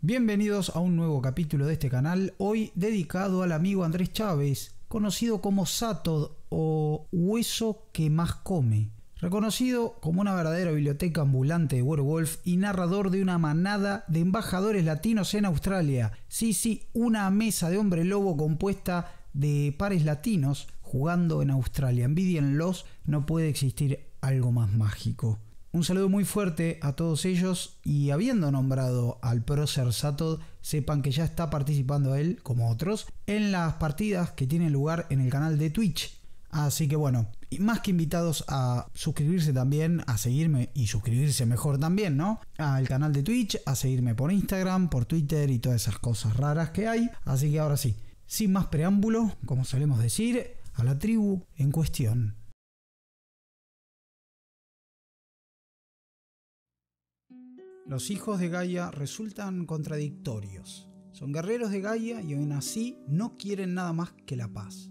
Bienvenidos a un nuevo capítulo de este canal, hoy dedicado al amigo Andrés Chávez, conocido como Zatod o Hueso que más come. Reconocido como una verdadera biblioteca ambulante de Werewolf y narrador de una manada de embajadores latinos en Australia. Sí, una mesa de hombre lobo compuesta de pares latinos jugando en Australia. Envidienlos, no puede existir algo más mágico. Un saludo muy fuerte a todos ellos y habiendo nombrado al prócer Zatod, sepan que ya está participando él, como otros, en las partidas que tienen lugar en el canal de Twitch. Así que bueno, más que invitados a suscribirse también, a seguirme y suscribirse mejor también, ¿no? Al canal de Twitch, a seguirme por Instagram, por Twitter y todas esas cosas raras que hay. Así que ahora sí, sin más preámbulo, como solemos decir, a la tribu en cuestión. Los hijos de Gaia resultan contradictorios. Son guerreros de Gaia y aún así no quieren nada más que la paz.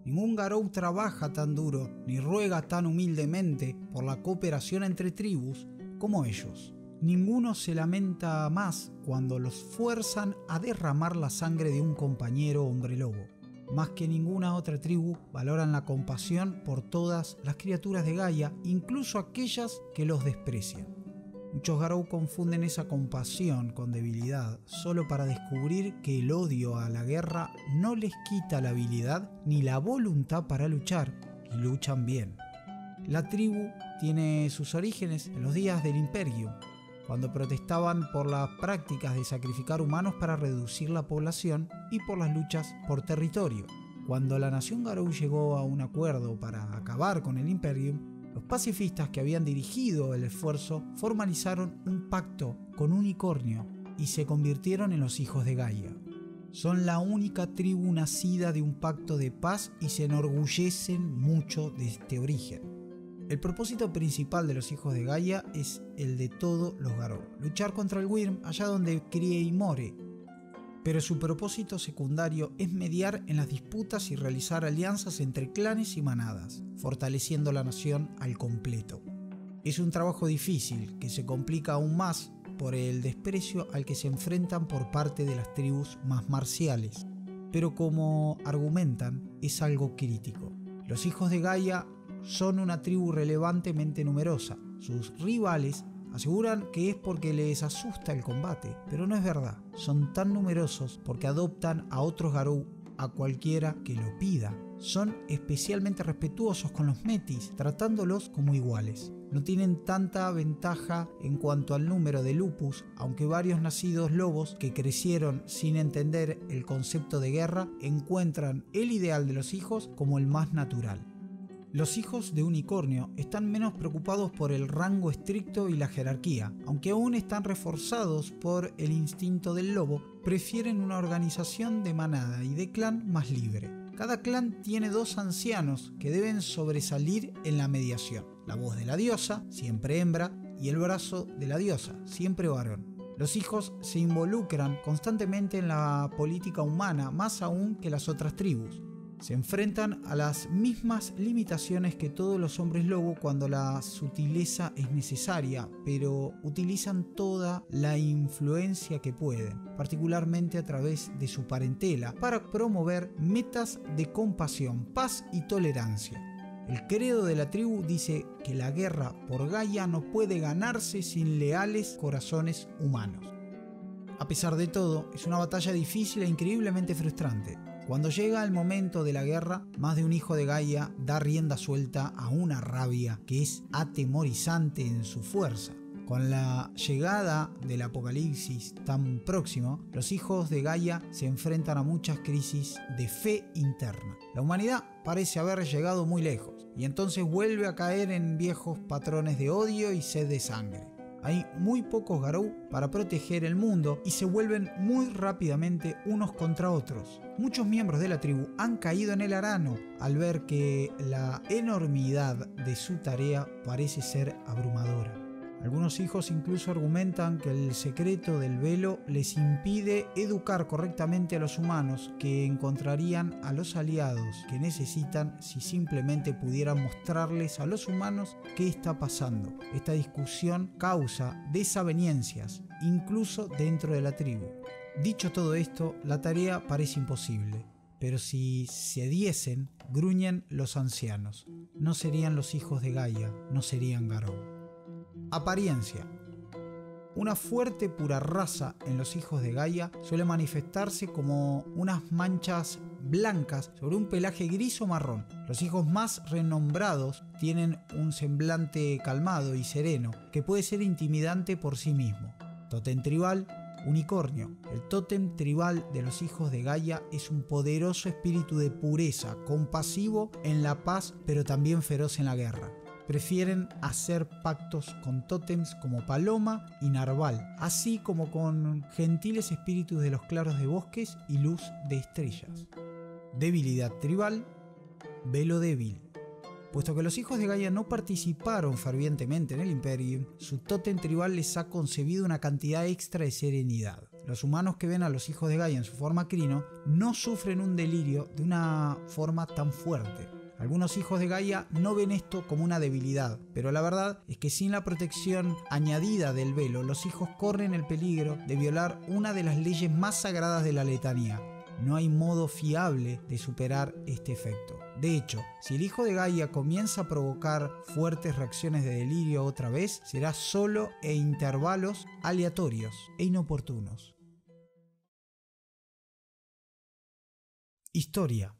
Ningún Garou trabaja tan duro ni ruega tan humildemente por la cooperación entre tribus como ellos. Ninguno se lamenta más cuando los fuerzan a derramar la sangre de un compañero hombre lobo. Más que ninguna otra tribu valoran la compasión por todas las criaturas de Gaia, incluso aquellas que los desprecian. Muchos Garou confunden esa compasión con debilidad solo para descubrir que el odio a la guerra no les quita la habilidad ni la voluntad para luchar, y luchan bien. La tribu tiene sus orígenes en los días del Imperio, cuando protestaban por las prácticas de sacrificar humanos para reducir la población y por las luchas por territorio. Cuando la nación Garou llegó a un acuerdo para acabar con el Imperium, los pacifistas que habían dirigido el esfuerzo formalizaron un pacto con Unicornio y se convirtieron en los hijos de Gaia. Son la única tribu nacida de un pacto de paz y se enorgullecen mucho de este origen. El propósito principal de los hijos de Gaia es el de todos los Garou: luchar contra el Wyrm allá donde críe y more. Pero su propósito secundario es mediar en las disputas y realizar alianzas entre clanes y manadas, fortaleciendo la nación al completo. Es un trabajo difícil que se complica aún más por el desprecio al que se enfrentan por parte de las tribus más marciales. Pero como argumentan, es algo crítico. Los hijos de Gaia son una tribu relevantemente numerosa. Sus rivales aseguran que es porque les asusta el combate, pero no es verdad. Son tan numerosos porque adoptan a otros Garou a cualquiera que lo pida. Son especialmente respetuosos con los Metis, tratándolos como iguales. No tienen tanta ventaja en cuanto al número de lupus, aunque varios nacidos lobos que crecieron sin entender el concepto de guerra encuentran el ideal de los hijos como el más natural. Los hijos de Unicornio están menos preocupados por el rango estricto y la jerarquía, aunque aún están reforzados por el instinto del lobo, prefieren una organización de manada y de clan más libre. Cada clan tiene dos ancianos que deben sobresalir en la mediación: la voz de la diosa, siempre hembra, y el brazo de la diosa, siempre varón. Los hijos se involucran constantemente en la política humana, más aún que las otras tribus. Se enfrentan a las mismas limitaciones que todos los hombres lobo cuando la sutileza es necesaria, pero utilizan toda la influencia que pueden, particularmente a través de su parentela, para promover metas de compasión, paz y tolerancia. El credo de la tribu dice que la guerra por Gaia no puede ganarse sin leales corazones humanos. A pesar de todo, es una batalla difícil e increíblemente frustrante. Cuando llega el momento de la guerra, más de un hijo de Gaia da rienda suelta a una rabia que es atemorizante en su fuerza. Con la llegada del apocalipsis tan próximo, los hijos de Gaia se enfrentan a muchas crisis de fe interna. La humanidad parece haber llegado muy lejos y entonces vuelve a caer en viejos patrones de odio y sed de sangre. Hay muy pocos Garou para proteger el mundo y se vuelven muy rápidamente unos contra otros. Muchos miembros de la tribu han caído en el arano al ver que la enormidad de su tarea parece ser abrumadora. Algunos hijos incluso argumentan que el secreto del velo les impide educar correctamente a los humanos, que encontrarían a los aliados que necesitan si simplemente pudieran mostrarles a los humanos qué está pasando. Esta discusión causa desavenencias, incluso dentro de la tribu. Dicho todo esto, la tarea parece imposible, pero si cediesen, gruñen los ancianos. No serían los hijos de Gaia, no serían Garou. Apariencia. Una fuerte pura raza en los hijos de Gaia suele manifestarse como unas manchas blancas sobre un pelaje gris o marrón. Los hijos más renombrados tienen un semblante calmado y sereno que puede ser intimidante por sí mismo. Tótem tribal: unicornio. El tótem tribal de los hijos de Gaia es un poderoso espíritu de pureza, compasivo en la paz, pero también feroz en la guerra. Prefieren hacer pactos con tótems como paloma y narval, así como con gentiles espíritus de los claros de bosques y luz de estrellas. Debilidad tribal: velo débil. Puesto que los hijos de Gaia no participaron fervientemente en el Imperium, su tótem tribal les ha concebido una cantidad extra de serenidad. Los humanos que ven a los hijos de Gaia en su forma crino no sufren un delirio de una forma tan fuerte. Algunos hijos de Gaia no ven esto como una debilidad, pero la verdad es que sin la protección añadida del velo, los hijos corren el peligro de violar una de las leyes más sagradas de la letanía. No hay modo fiable de superar este efecto. De hecho, si el hijo de Gaia comienza a provocar fuertes reacciones de delirio otra vez, será solo en intervalos aleatorios e inoportunos. Historia.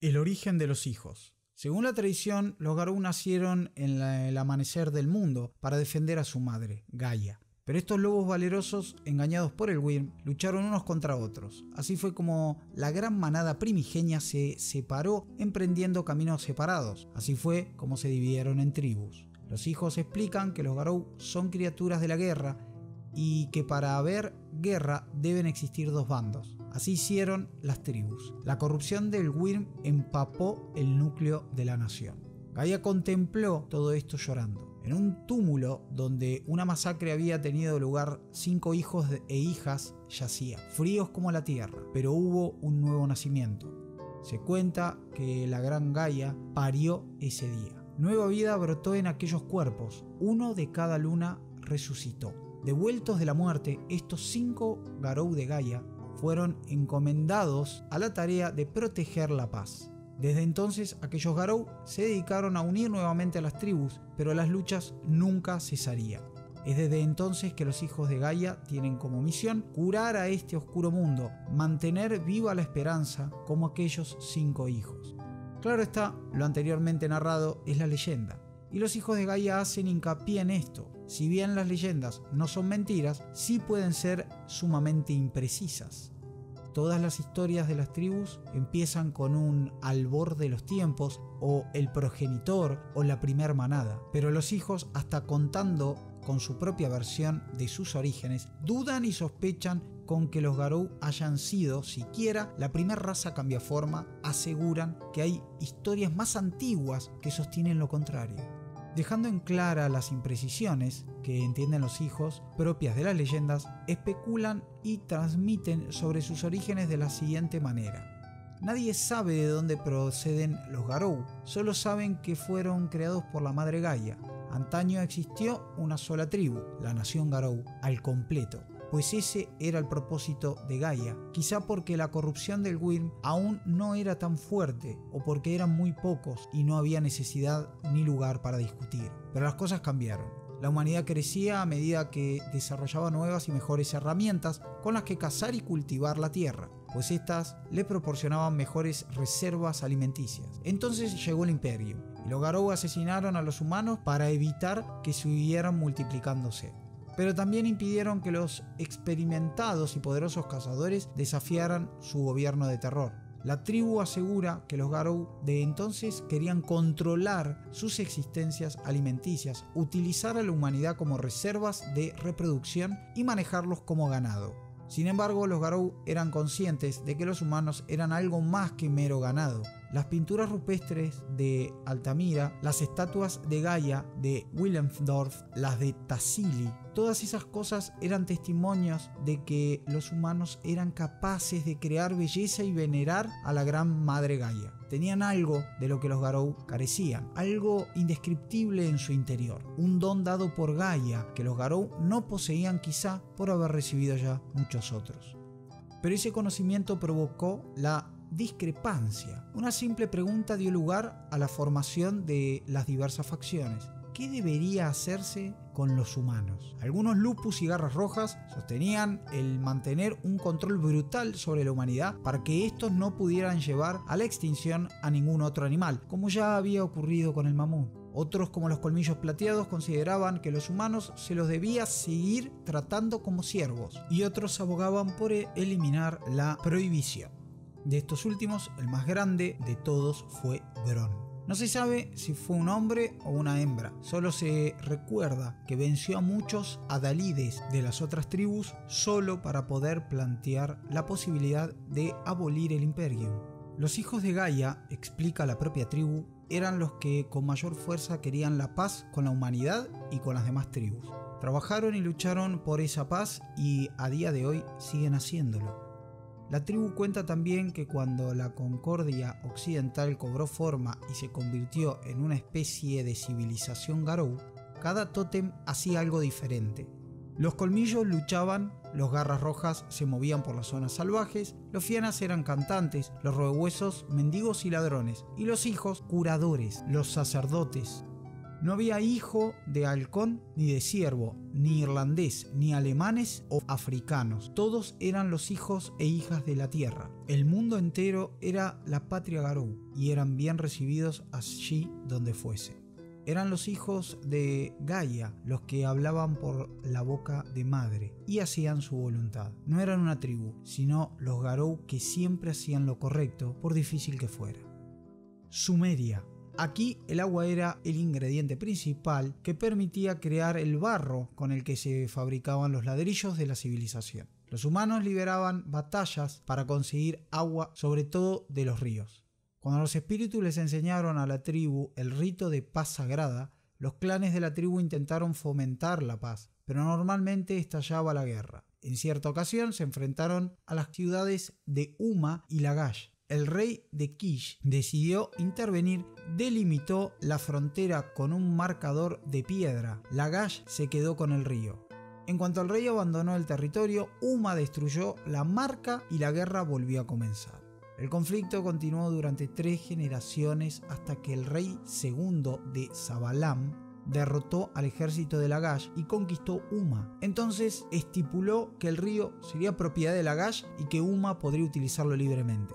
El origen de los hijos. Según la tradición, los Garou nacieron en el amanecer del mundo para defender a su madre, Gaia. Pero estos lobos valerosos, engañados por el Wyrm, lucharon unos contra otros. Así fue como la gran manada primigenia se separó, emprendiendo caminos separados. Así fue como se dividieron en tribus. Los hijos explican que los Garou son criaturas de la guerra y que para haber guerra deben existir dos bandos. Así hicieron las tribus. La corrupción del Wyrm empapó el núcleo de la nación. Gaia contempló todo esto llorando. En un túmulo donde una masacre había tenido lugar, 5 hijos e hijas yacían, fríos como la tierra, pero hubo un nuevo nacimiento. Se cuenta que la gran Gaia parió ese día. Nueva vida brotó en aquellos cuerpos, uno de cada luna resucitó. Devueltos de la muerte, estos 5 Garou de Gaia fueron encomendados a la tarea de proteger la paz. Desde entonces, aquellos Garou se dedicaron a unir nuevamente a las tribus, pero las luchas nunca cesarían. Es desde entonces que los hijos de Gaia tienen como misión curar a este oscuro mundo, mantener viva la esperanza como aquellos 5 hijos. Claro está, lo anteriormente narrado es la leyenda, y los hijos de Gaia hacen hincapié en esto. Si bien las leyendas no son mentiras, sí pueden ser sumamente imprecisas. Todas las historias de las tribus empiezan con un albor de los tiempos, o el progenitor, o la primer manada. Pero los hijos, hasta contando con su propia versión de sus orígenes, dudan y sospechan con que los Garou hayan sido siquiera la primera raza cambiaforma. Aseguran que hay historias más antiguas que sostienen lo contrario. Dejando en clara las imprecisiones que entienden los hijos propias de las leyendas, especulan y transmiten sobre sus orígenes de la siguiente manera. Nadie sabe de dónde proceden los Garou, solo saben que fueron creados por la madre Gaia. Antaño existió una sola tribu, la nación Garou, al completo, pues ese era el propósito de Gaia, quizá porque la corrupción del Wyrm aún no era tan fuerte, o porque eran muy pocos y no había necesidad ni lugar para discutir. Pero las cosas cambiaron. La humanidad crecía a medida que desarrollaba nuevas y mejores herramientas con las que cazar y cultivar la tierra, pues estas le proporcionaban mejores reservas alimenticias. Entonces llegó el Imperio, y los Garou asesinaron a los humanos para evitar que siguieran multiplicándose. Pero también impidieron que los experimentados y poderosos cazadores desafiaran su gobierno de terror. La tribu asegura que los Garou de entonces querían controlar sus existencias alimenticias, utilizar a la humanidad como reservas de reproducción y manejarlos como ganado. Sin embargo, los Garou eran conscientes de que los humanos eran algo más que mero ganado. Las pinturas rupestres de Altamira, las estatuas de Gaia de Willendorf, las de Tassili, todas esas cosas eran testimonios de que los humanos eran capaces de crear belleza y venerar a la gran madre Gaia. Tenían algo de lo que los Garou carecían, algo indescriptible en su interior, un don dado por Gaia que los Garou no poseían quizá por haber recibido ya muchos otros. Pero ese conocimiento provocó la discrepancia. Una simple pregunta dio lugar a la formación de las diversas facciones. ¿Qué debería hacerse con los humanos? Algunos lupus y garras rojas sostenían el mantener un control brutal sobre la humanidad para que estos no pudieran llevar a la extinción a ningún otro animal, como ya había ocurrido con el mamut. Otros, como los colmillos plateados, consideraban que los humanos se los debía seguir tratando como siervos, y otros abogaban por eliminar la prohibición. De estos últimos, el más grande de todos fue Bron. No se sabe si fue un hombre o una hembra, solo se recuerda que venció a muchos adalides de las otras tribus solo para poder plantear la posibilidad de abolir el Imperium. Los hijos de Gaia, explica la propia tribu, eran los que con mayor fuerza querían la paz con la humanidad y con las demás tribus. Trabajaron y lucharon por esa paz y a día de hoy siguen haciéndolo. La tribu cuenta también que cuando la Concordia Occidental cobró forma y se convirtió en una especie de civilización Garou, cada tótem hacía algo diferente. Los colmillos luchaban, los garras rojas se movían por las zonas salvajes, los fianas eran cantantes, los roehuesos mendigos y ladrones, y los hijos curadores, los sacerdotes. No había hijo de halcón ni de ciervo, ni irlandés, ni alemanes o africanos. Todos eran los hijos e hijas de la tierra. El mundo entero era la patria Garou y eran bien recibidos allí donde fuese. Eran los hijos de Gaia los que hablaban por la boca de madre y hacían su voluntad. No eran una tribu, sino los Garou que siempre hacían lo correcto, por difícil que fuera. Sumeria. Aquí el agua era el ingrediente principal que permitía crear el barro con el que se fabricaban los ladrillos de la civilización. Los humanos liberaban batallas para conseguir agua, sobre todo de los ríos. Cuando los espíritus les enseñaron a la tribu el rito de paz sagrada, los clanes de la tribu intentaron fomentar la paz, pero normalmente estallaba la guerra. En cierta ocasión se enfrentaron a las ciudades de Uma y Lagash. El rey de Kish decidió intervenir, delimitó la frontera con un marcador de piedra. Lagash se quedó con el río. En cuanto el rey abandonó el territorio, Uma destruyó la marca y la guerra volvió a comenzar. El conflicto continuó durante 3 generaciones hasta que el rey segundo de Zabalam derrotó al ejército de Lagash y conquistó Uma. Entonces estipuló que el río sería propiedad de Lagash y que Uma podría utilizarlo libremente.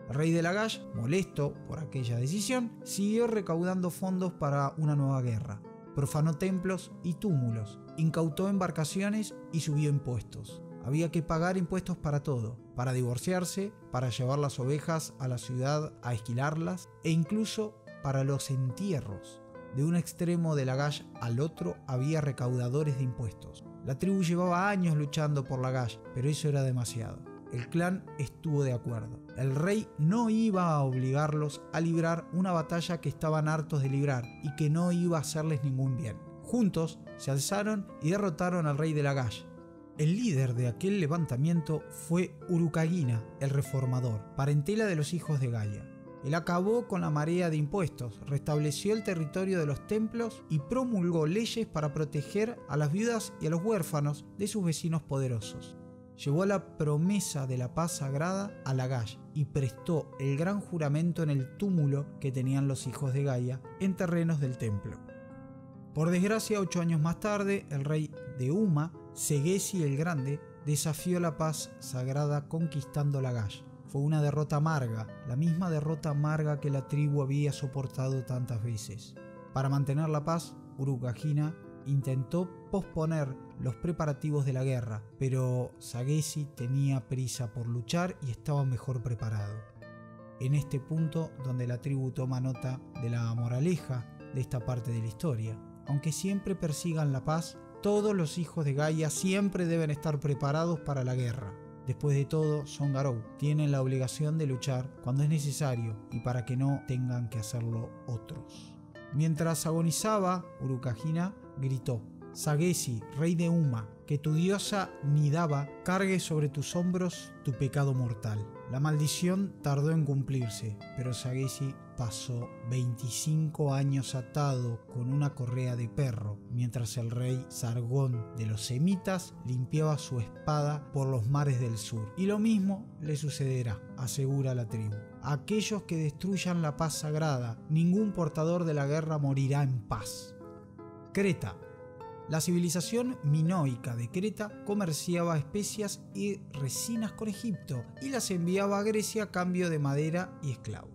El rey de Lagash, molesto por aquella decisión, siguió recaudando fondos para una nueva guerra. Profanó templos y túmulos, incautó embarcaciones y subió impuestos. Había que pagar impuestos para todo, para divorciarse, para llevar las ovejas a la ciudad a esquilarlas e incluso para los entierros. De un extremo de Lagash al otro había recaudadores de impuestos. La tribu llevaba años luchando por Lagash, pero eso era demasiado. El clan estuvo de acuerdo. El rey no iba a obligarlos a librar una batalla que estaban hartos de librar y que no iba a hacerles ningún bien. Juntos se alzaron y derrotaron al rey de Lagash. El líder de aquel levantamiento fue Urukagina, el reformador, parentela de los hijos de Gaia. Él acabó con la marea de impuestos, restableció el territorio de los templos y promulgó leyes para proteger a las viudas y a los huérfanos de sus vecinos poderosos. Llevó la promesa de la paz sagrada a Lagash y prestó el gran juramento en el túmulo que tenían los hijos de Gaia en terrenos del templo. Por desgracia, 8 años más tarde, el rey de Uma, Segesi el Grande, desafió la paz sagrada conquistando Lagash. Fue una derrota amarga, la misma derrota amarga que la tribu había soportado tantas veces. Para mantener la paz, Urukagina intentó posponer los preparativos de la guerra, pero Sagesi tenía prisa por luchar y estaba mejor preparado. En este punto donde la tribu toma nota de la moraleja de esta parte de la historia. Aunque siempre persigan la paz, todos los hijos de Gaia siempre deben estar preparados para la guerra. Después de todo, son Garou. Tienen la obligación de luchar cuando es necesario y para que no tengan que hacerlo otros. Mientras agonizaba, Urukagina gritó: Sagesi, rey de Uma, que tu diosa Nidaba cargue sobre tus hombros tu pecado mortal. La maldición tardó en cumplirse, pero Sagesi pasó 25 años atado con una correa de perro, mientras el rey Sargón de los semitas limpiaba su espada por los mares del sur. Y lo mismo le sucederá, asegura la tribu. A aquellos que destruyan la paz sagrada, ningún portador de la guerra morirá en paz. Creta. La civilización minoica de Creta comerciaba especias y resinas con Egipto y las enviaba a Grecia a cambio de madera y esclavos.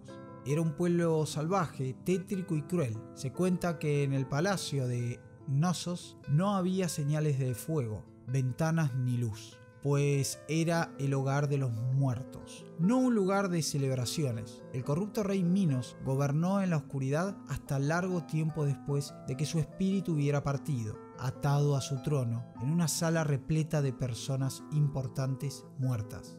Era un pueblo salvaje, tétrico y cruel. Se cuenta que en el palacio de Knossos no había señales de fuego, ventanas ni luz, pues era el hogar de los muertos, no un lugar de celebraciones. El corrupto rey Minos gobernó en la oscuridad hasta largo tiempo después de que su espíritu hubiera partido, atado a su trono, en una sala repleta de personas importantes muertas.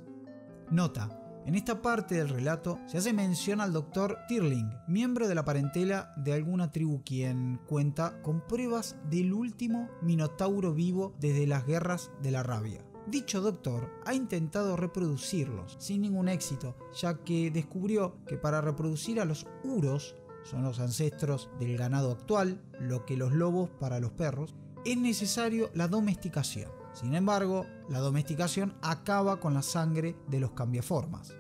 Nota: en esta parte del relato se hace mención al Dr. Tirling, miembro de la parentela de alguna tribu, quien cuenta con pruebas del último minotauro vivo desde las guerras de la rabia. Dicho doctor ha intentado reproducirlos sin ningún éxito, ya que descubrió que para reproducir a los uros, son los ancestros del ganado actual, lo que los lobos para los perros, es necesario la domesticación. Sin embargo, la domesticación acaba con la sangre de los cambiaformas.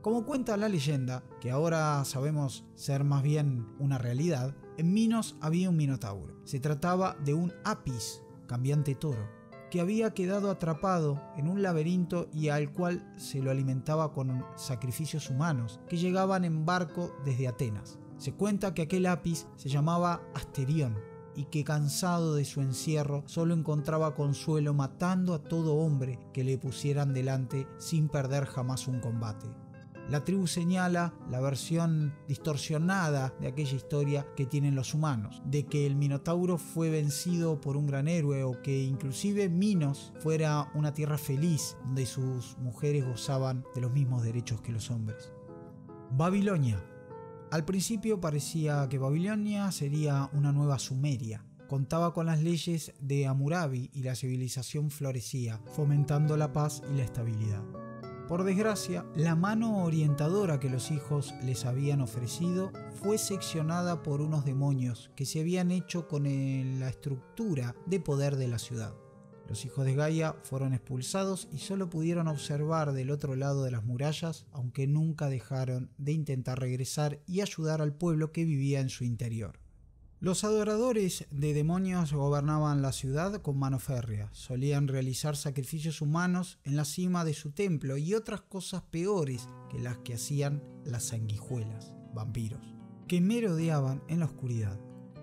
Como cuenta la leyenda, que ahora sabemos ser más bien una realidad, en Minos había un minotauro. Se trataba de un apis, cambiante toro, que había quedado atrapado en un laberinto y al cual se lo alimentaba con sacrificios humanos que llegaban en barco desde Atenas. Se cuenta que aquel apis se llamaba Asterión y que, cansado de su encierro, solo encontraba consuelo matando a todo hombre que le pusieran delante sin perder jamás un combate. La tribu señala la versión distorsionada de aquella historia que tienen los humanos, de que el Minotauro fue vencido por un gran héroe o que inclusive Minos fuera una tierra feliz donde sus mujeres gozaban de los mismos derechos que los hombres. Babilonia. Al principio parecía que Babilonia sería una nueva Sumeria. Contaba con las leyes de Hammurabi y la civilización florecía, fomentando la paz y la estabilidad. Por desgracia, la mano orientadora que los hijos les habían ofrecido fue seccionada por unos demonios que se habían hecho con la estructura de poder de la ciudad. Los hijos de Gaia fueron expulsados y solo pudieron observar del otro lado de las murallas, aunque nunca dejaron de intentar regresar y ayudar al pueblo que vivía en su interior. Los adoradores de demonios gobernaban la ciudad con mano férrea. Solían realizar sacrificios humanos en la cima de su templo y otras cosas peores que las que hacían las sanguijuelas, vampiros, que merodeaban en la oscuridad.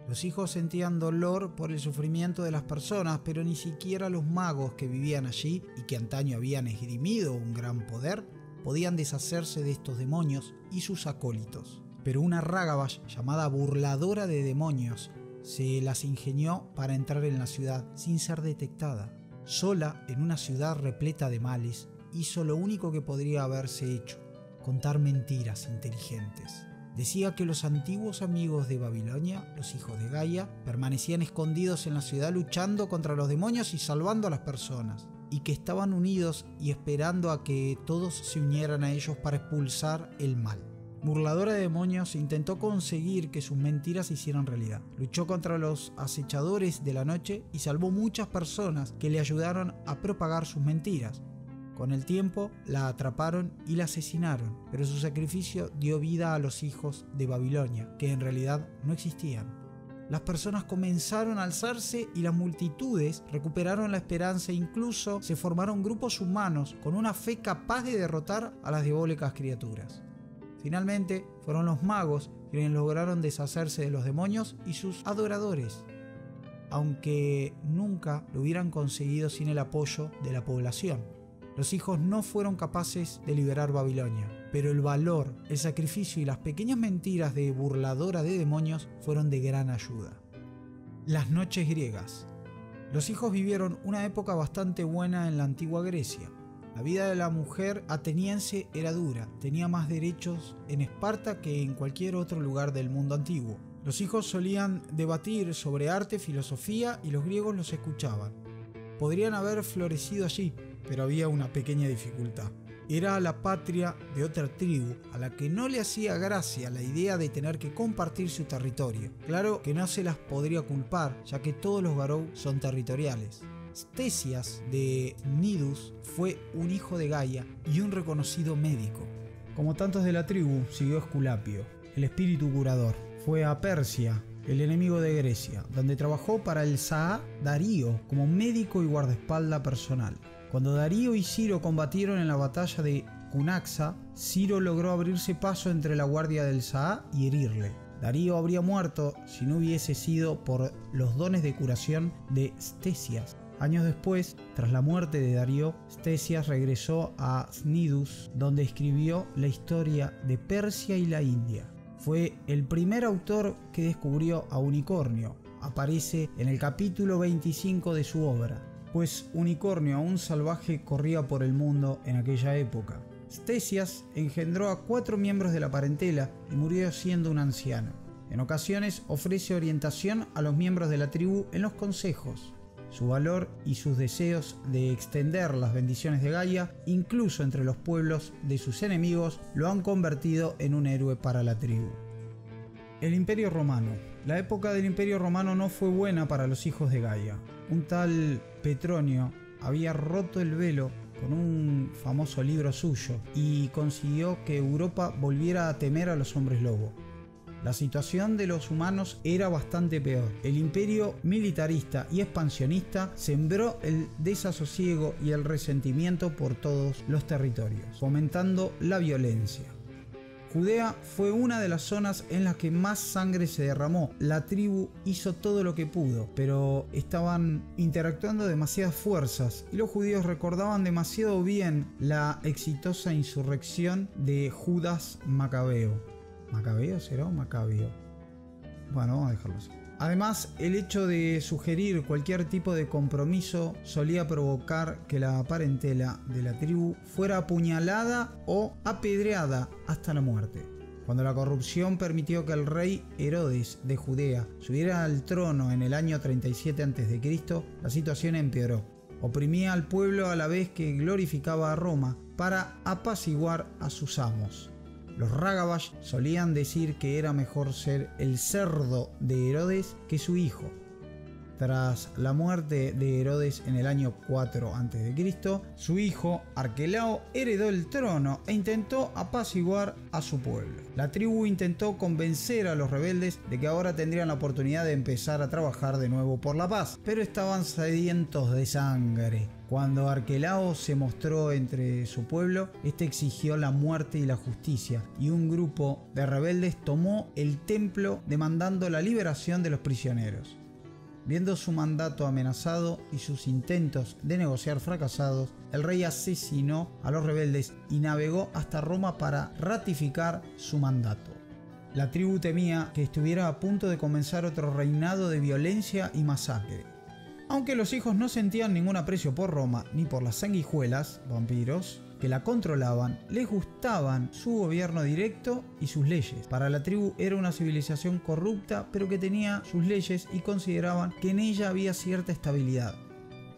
Los hijos sentían dolor por el sufrimiento de las personas, pero ni siquiera los magos que vivían allí y que antaño habían esgrimido un gran poder podían deshacerse de estos demonios y sus acólitos. Pero una Ragabash llamada Burladora de Demonios se las ingenió para entrar en la ciudad sin ser detectada. Sola, en una ciudad repleta de males, hizo lo único que podría haberse hecho: contar mentiras inteligentes. Decía que los antiguos amigos de Babilonia, los hijos de Gaia, permanecían escondidos en la ciudad luchando contra los demonios y salvando a las personas, y que estaban unidos y esperando a que todos se unieran a ellos para expulsar el mal. Burladora de demonios intentó conseguir que sus mentiras se hicieran realidad. Luchó contra los acechadores de la noche y salvó muchas personas que le ayudaron a propagar sus mentiras. Con el tiempo la atraparon y la asesinaron, pero su sacrificio dio vida a los hijos de Babilonia, que en realidad no existían. Las personas comenzaron a alzarse y las multitudes recuperaron la esperanza e incluso se formaron grupos humanos con una fe capaz de derrotar a las diabólicas criaturas. Finalmente, fueron los magos quienes lograron deshacerse de los demonios y sus adoradores, aunque nunca lo hubieran conseguido sin el apoyo de la población. Los hijos no fueron capaces de liberar Babilonia, pero el valor, el sacrificio y las pequeñas mentiras de Burladora de Demonios fueron de gran ayuda. Las noches griegas. Los hijos vivieron una época bastante buena en la antigua Grecia. La vida de la mujer ateniense era dura, tenía más derechos en Esparta que en cualquier otro lugar del mundo antiguo. Los hijos solían debatir sobre arte, filosofía y los griegos los escuchaban. Podrían haber florecido allí, pero había una pequeña dificultad. Era la patria de otra tribu a la que no le hacía gracia la idea de tener que compartir su territorio. Claro que no se las podría culpar, ya que todos los Garou son territoriales. Ctesias de Cnidus fue un hijo de Gaia y un reconocido médico. Como tantos de la tribu, siguió Esculapio, el espíritu curador. Fue a Persia, el enemigo de Grecia, donde trabajó para el Shah Darío como médico y guardaespaldas personal. Cuando Darío y Ciro combatieron en la batalla de Cunaxa, Ciro logró abrirse paso entre la guardia del Shah y herirle. Darío habría muerto si no hubiese sido por los dones de curación de Ctesias. Años después, tras la muerte de Darío, Ctesias regresó a Cnidus, donde escribió la historia de Persia y la India. Fue el primer autor que descubrió a Unicornio. Aparece en el capítulo 25 de su obra, pues Unicornio, aún salvaje, corría por el mundo en aquella época. Ctesias engendró a 4 miembros de la parentela y murió siendo un anciano. En ocasiones ofrece orientación a los miembros de la tribu en los consejos. Su valor y sus deseos de extender las bendiciones de Gaia, incluso entre los pueblos de sus enemigos, lo han convertido en un héroe para la tribu. El Imperio Romano. La época del Imperio Romano no fue buena para los hijos de Gaia. Un tal Petronio había roto el velo con un famoso libro suyo y consiguió que Europa volviera a temer a los hombres lobo. La situación de los humanos era bastante peor. El imperio militarista y expansionista sembró el desasosiego y el resentimiento por todos los territorios, fomentando la violencia. Judea fue una de las zonas en las que más sangre se derramó. La tribu hizo todo lo que pudo, pero estaban interactuando demasiadas fuerzas y los judíos recordaban demasiado bien la exitosa insurrección de Judas Macabeo. ¿Macabeo será o Macabeo? Bueno, vamos a dejarlo así. Además, el hecho de sugerir cualquier tipo de compromiso solía provocar que la parentela de la tribu fuera apuñalada o apedreada hasta la muerte. Cuando la corrupción permitió que el rey Herodes de Judea subiera al trono en el año 37 a.C., la situación empeoró. Oprimía al pueblo a la vez que glorificaba a Roma para apaciguar a sus amos. Los Rágabash solían decir que era mejor ser el cerdo de Herodes que su hijo. Tras la muerte de Herodes en el año 4 a.C., su hijo Arquelao heredó el trono e intentó apaciguar a su pueblo. La tribu intentó convencer a los rebeldes de que ahora tendrían la oportunidad de empezar a trabajar de nuevo por la paz, pero estaban sedientos de sangre. Cuando Arquelao se mostró entre su pueblo, este exigió la muerte y la justicia, y un grupo de rebeldes tomó el templo demandando la liberación de los prisioneros. Viendo su mandato amenazado y sus intentos de negociar fracasados, el rey asesinó a los rebeldes y navegó hasta Roma para ratificar su mandato. La tribu temía que estuviera a punto de comenzar otro reinado de violencia y masacre. Aunque los hijos no sentían ningún aprecio por Roma ni por las sanguijuelas, vampiros, que la controlaban, les gustaban su gobierno directo y sus leyes. Para la tribu era una civilización corrupta, pero que tenía sus leyes y consideraban que en ella había cierta estabilidad.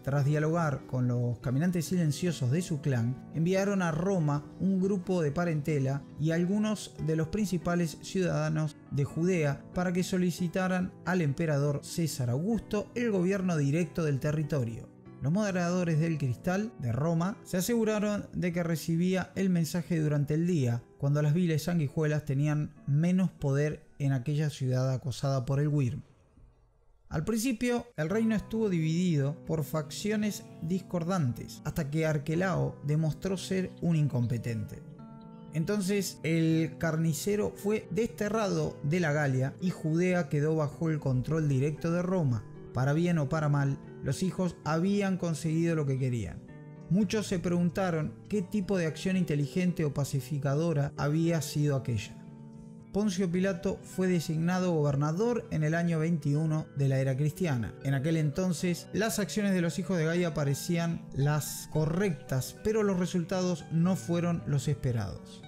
Tras dialogar con los caminantes silenciosos de su clan, enviaron a Roma un grupo de parentela y algunos de los principales ciudadanos de Judea para que solicitaran al emperador César Augusto el gobierno directo del territorio. Los moderadores del Cristal de Roma se aseguraron de que recibía el mensaje durante el día, cuando las viles sanguijuelas tenían menos poder en aquella ciudad acosada por el Wyrm. Al principio, el reino estuvo dividido por facciones discordantes, hasta que Arquelao demostró ser un incompetente. Entonces, el carnicero fue desterrado de la Galia y Judea quedó bajo el control directo de Roma. Para bien o para mal, los hijos habían conseguido lo que querían. Muchos se preguntaron qué tipo de acción inteligente o pacificadora había sido aquella. Poncio Pilato fue designado gobernador en el año 21 de la era cristiana. En aquel entonces, las acciones de los hijos de Gaia parecían las correctas, pero los resultados no fueron los esperados.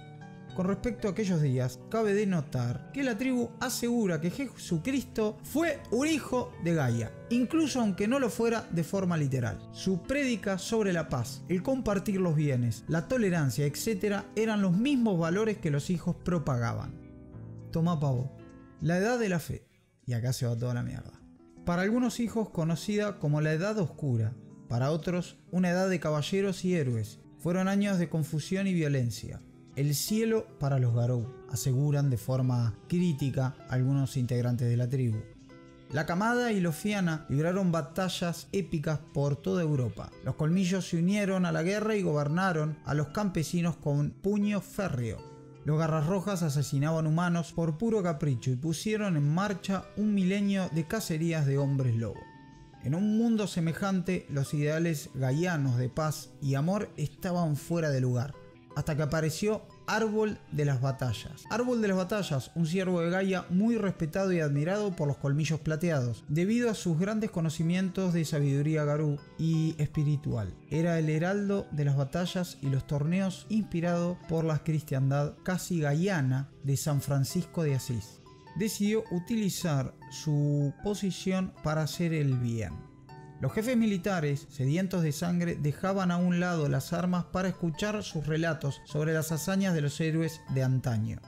Con respecto a aquellos días, cabe denotar que la tribu asegura que Jesucristo fue un hijo de Gaia, incluso aunque no lo fuera de forma literal. Su prédica sobre la paz, el compartir los bienes, la tolerancia, etc. eran los mismos valores que los hijos propagaban. Tomá pavo. La edad de la fe. Y acá se va toda la mierda. Para algunos hijos conocida como la edad oscura, para otros una edad de caballeros y héroes. Fueron años de confusión y violencia. El cielo para los Garou, aseguran de forma crítica algunos integrantes de la tribu. La camada y los Fianna libraron batallas épicas por toda Europa. Los colmillos se unieron a la guerra y gobernaron a los campesinos con puño férreo. Los garras rojas asesinaban humanos por puro capricho y pusieron en marcha un milenio de cacerías de hombres lobo. En un mundo semejante, los ideales gaianos de paz y amor estaban fuera de lugar, hasta que apareció Árbol de las Batallas. Árbol de las Batallas, un siervo de Gaia muy respetado y admirado por los colmillos plateados, debido a sus grandes conocimientos de sabiduría garú y espiritual. Era el heraldo de las batallas y los torneos inspirado por la cristiandad casi gaiana de San Francisco de Asís. Decidió utilizar su posición para hacer el bien. Los jefes militares, sedientos de sangre, dejaban a un lado las armas para escuchar sus relatos sobre las hazañas de los héroes de antaño.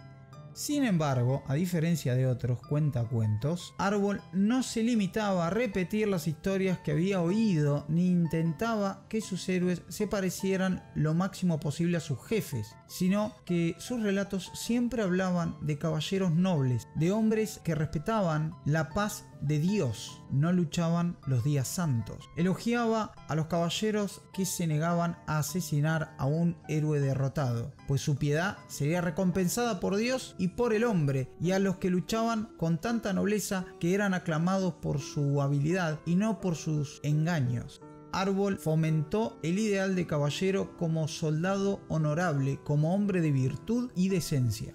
Sin embargo, a diferencia de otros cuentacuentos, Árbol no se limitaba a repetir las historias que había oído ni intentaba que sus héroes se parecieran lo máximo posible a sus jefes, sino que sus relatos siempre hablaban de caballeros nobles, de hombres que respetaban la paz de Dios, no luchaban los días santos. Elogiaba a los caballeros que se negaban a asesinar a un héroe derrotado, pues su piedad sería recompensada por Dios y por el hombre, y a los que luchaban con tanta nobleza que eran aclamados por su habilidad y no por sus engaños. Árbol fomentó el ideal de caballero como soldado honorable, como hombre de virtud y decencia.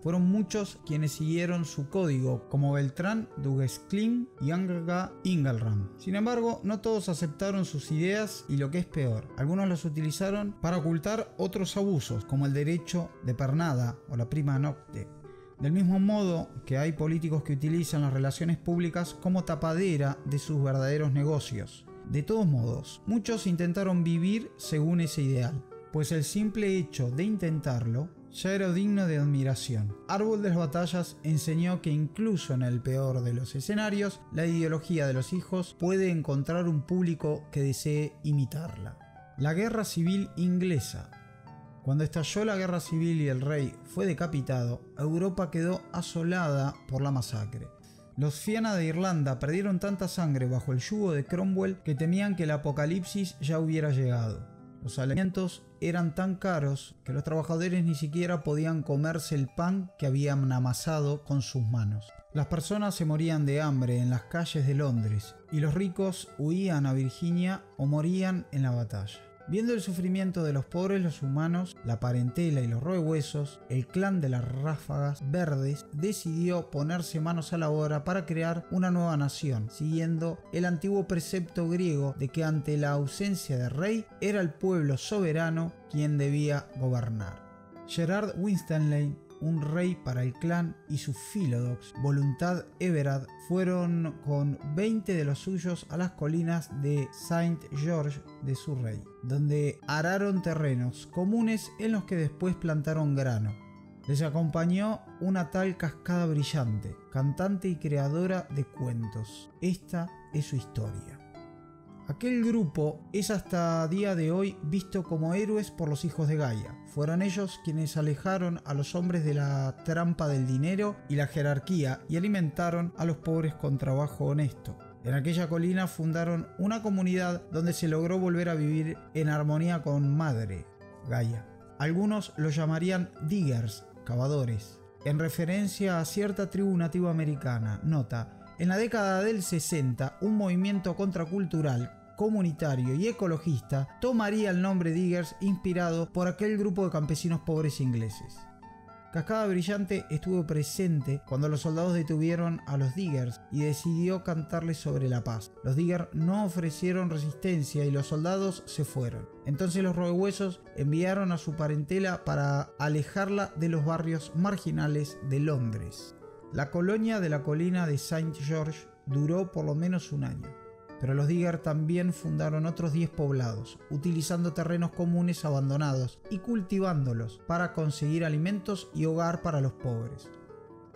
Fueron muchos quienes siguieron su código, como Beltrán du Guesclin y Anga Ingelram. Sin embargo, no todos aceptaron sus ideas y, lo que es peor, algunos las utilizaron para ocultar otros abusos, como el derecho de pernada o la prima nocte. Del mismo modo que hay políticos que utilizan las relaciones públicas como tapadera de sus verdaderos negocios. De todos modos, muchos intentaron vivir según ese ideal, pues el simple hecho de intentarlo ya era digno de admiración. Árbol de las Batallas enseñó que incluso en el peor de los escenarios, la ideología de los hijos puede encontrar un público que desee imitarla. La Guerra Civil Inglesa. Cuando estalló la Guerra Civil y el rey fue decapitado, Europa quedó asolada por la masacre. Los Fianna de Irlanda perdieron tanta sangre bajo el yugo de Cromwell que temían que el apocalipsis ya hubiera llegado. Los alimentos eran tan caros que los trabajadores ni siquiera podían comerse el pan que habían amasado con sus manos. Las personas se morían de hambre en las calles de Londres y los ricos huían a Virginia o morían en la batalla. Viendo el sufrimiento de los pobres, los humanos, la parentela y los roehuesos, el clan de las ráfagas verdes decidió ponerse manos a la obra para crear una nueva nación, siguiendo el antiguo precepto griego de que ante la ausencia de rey era el pueblo soberano quien debía gobernar. Gerard Winstanley, un rey para el clan, y su Philodox, Voluntad Everard, fueron con 20 de los suyos a las colinas de Saint George de Surrey, donde araron terrenos comunes en los que después plantaron grano. Les acompañó una tal Cascada Brillante, cantante y creadora de cuentos. Esta es su historia. Aquel grupo es hasta día de hoy visto como héroes por los hijos de Gaia. Fueron ellos quienes alejaron a los hombres de la trampa del dinero y la jerarquía y alimentaron a los pobres con trabajo honesto. En aquella colina fundaron una comunidad donde se logró volver a vivir en armonía con Madre, Gaia. Algunos lo llamarían diggers, cavadores, en referencia a cierta tribu nativa americana. Nota: en la década del 60, un movimiento contracultural, comunitario y ecologista tomaría el nombre diggers inspirado por aquel grupo de campesinos pobres ingleses. Cascada Brillante estuvo presente cuando los soldados detuvieron a los Diggers y decidió cantarles sobre la paz. Los Diggers no ofrecieron resistencia y los soldados se fueron. Entonces los Robehuesos enviaron a su parentela para alejarla de los barrios marginales de Londres. La colonia de la colina de St. George duró por lo menos un año. Pero los Diggers también fundaron otros 10 poblados, utilizando terrenos comunes abandonados y cultivándolos para conseguir alimentos y hogar para los pobres.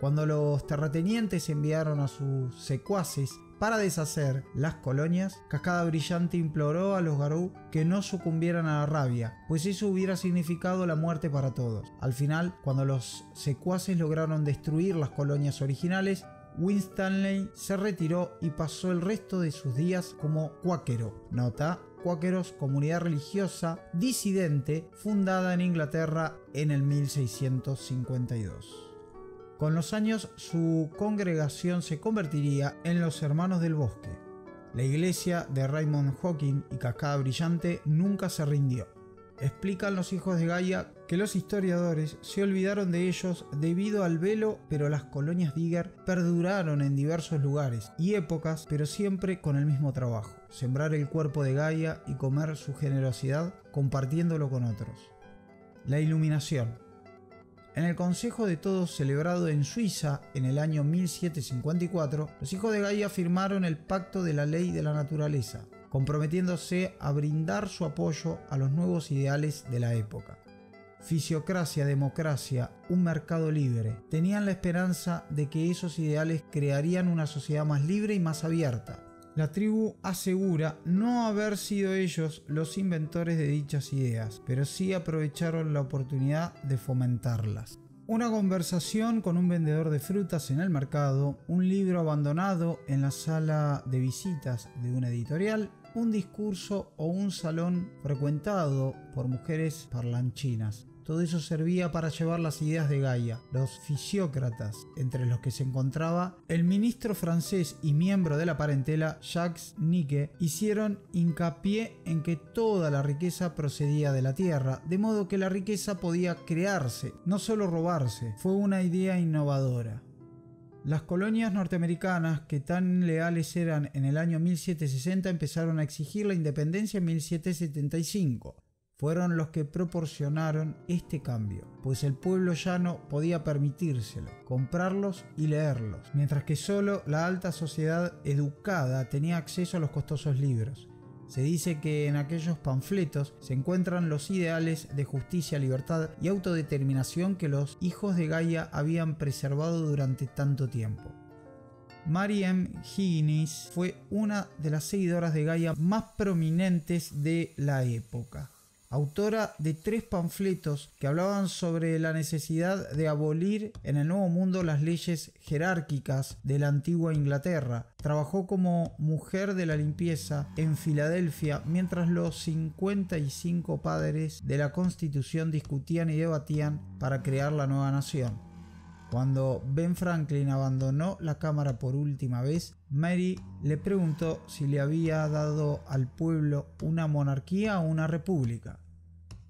Cuando los terratenientes enviaron a sus secuaces para deshacer las colonias, Cascada Brillante imploró a los Garou que no sucumbieran a la rabia, pues eso hubiera significado la muerte para todos. Al final, cuando los secuaces lograron destruir las colonias originales, Winstanley se retiró y pasó el resto de sus días como cuáquero. Nota: cuáqueros, comunidad religiosa disidente fundada en Inglaterra en el 1652. Con los años, su congregación se convertiría en los Hermanos del Bosque. La iglesia de Raymond Hawking y Cascada Brillante nunca se rindió. Explican los hijos de Gaia que los historiadores se olvidaron de ellos debido al velo, pero las colonias Digger perduraron en diversos lugares y épocas, pero siempre con el mismo trabajo: sembrar el cuerpo de Gaia y comer su generosidad compartiéndolo con otros. La iluminación. En el Consejo de Todos celebrado en Suiza en el año 1754, los hijos de Gaia firmaron el Pacto de la Ley de la Naturaleza, comprometiéndose a brindar su apoyo a los nuevos ideales de la época. Fisiocracia, democracia, un mercado libre. Tenían la esperanza de que esos ideales crearían una sociedad más libre y más abierta. La tribu asegura no haber sido ellos los inventores de dichas ideas, pero sí aprovecharon la oportunidad de fomentarlas. Una conversación con un vendedor de frutas en el mercado, un libro abandonado en la sala de visitas de una editorial, un discurso o un salón frecuentado por mujeres parlanchinas. Todo eso servía para llevar las ideas de Gaia. Los fisiócratas, entre los que se encontraba el ministro francés y miembro de la parentela Jacques Nicke, hicieron hincapié en que toda la riqueza procedía de la tierra, de modo que la riqueza podía crearse, no solo robarse. Fue una idea innovadora. Las colonias norteamericanas, que tan leales eran en el año 1760, empezaron a exigir la independencia en 1775. Fueron los que proporcionaron este cambio, pues el pueblo llano podía permitírselo, comprarlos y leerlos, mientras que solo la alta sociedad educada tenía acceso a los costosos libros. Se dice que en aquellos panfletos se encuentran los ideales de justicia, libertad y autodeterminación que los hijos de Gaia habían preservado durante tanto tiempo. Mary M. Higgins fue una de las seguidoras de Gaia más prominentes de la época. Autora de 3 panfletos que hablaban sobre la necesidad de abolir en el Nuevo Mundo las leyes jerárquicas de la antigua Inglaterra. Trabajó como mujer de la limpieza en Filadelfia mientras los 55 padres de la Constitución discutían y debatían para crear la nueva nación. Cuando Ben Franklin abandonó la Cámara por última vez, Mary le preguntó si le había dado al pueblo una monarquía o una república.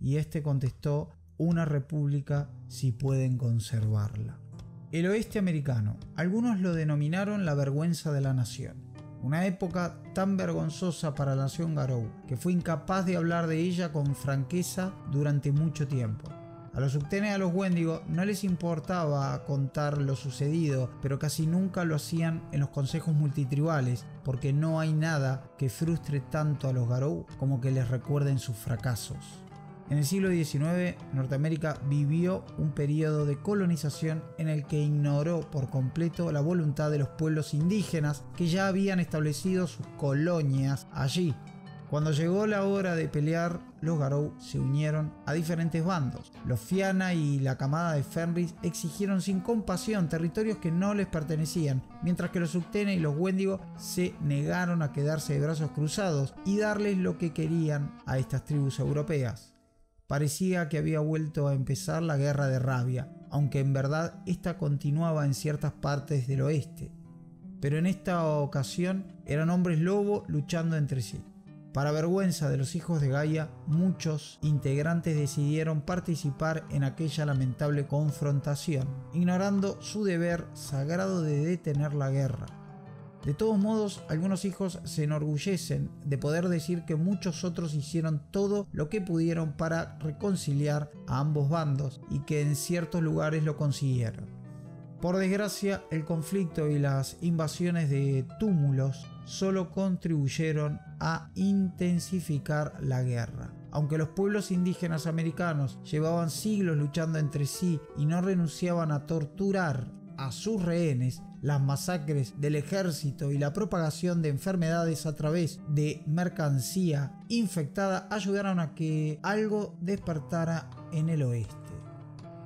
Y este contestó: una república si pueden conservarla. El oeste americano. Algunos lo denominaron la vergüenza de la nación. Una época tan vergonzosa para la nación Garou, que fue incapaz de hablar de ella con franqueza durante mucho tiempo. A los Uktena y a los Wendigo no les importaba contar lo sucedido, pero casi nunca lo hacían en los consejos multitribales, porque no hay nada que frustre tanto a los Garou como que les recuerden sus fracasos. En el siglo XIX, Norteamérica vivió un periodo de colonización en el que ignoró por completo la voluntad de los pueblos indígenas que ya habían establecido sus colonias allí. Cuando llegó la hora de pelear, los Garou se unieron a diferentes bandos. Los Fianna y la camada de Fenris exigieron sin compasión territorios que no les pertenecían, mientras que los Uktena y los Wendigo se negaron a quedarse de brazos cruzados y darles lo que querían a estas tribus europeas. Parecía que había vuelto a empezar la guerra de rabia, aunque en verdad esta continuaba en ciertas partes del oeste. Pero en esta ocasión eran hombres lobo luchando entre sí. Para vergüenza de los hijos de Gaia, muchos integrantes decidieron participar en aquella lamentable confrontación, ignorando su deber sagrado de detener la guerra. De todos modos, algunos hijos se enorgullecen de poder decir que muchos otros hicieron todo lo que pudieron para reconciliar a ambos bandos y que en ciertos lugares lo consiguieron. Por desgracia, el conflicto y las invasiones de túmulos solo contribuyeron a intensificar la guerra. Aunque los pueblos indígenas americanos llevaban siglos luchando entre sí y no renunciaban a torturar a sus rehenes, las masacres del ejército y la propagación de enfermedades a través de mercancía infectada ayudaron a que algo despertara en el oeste.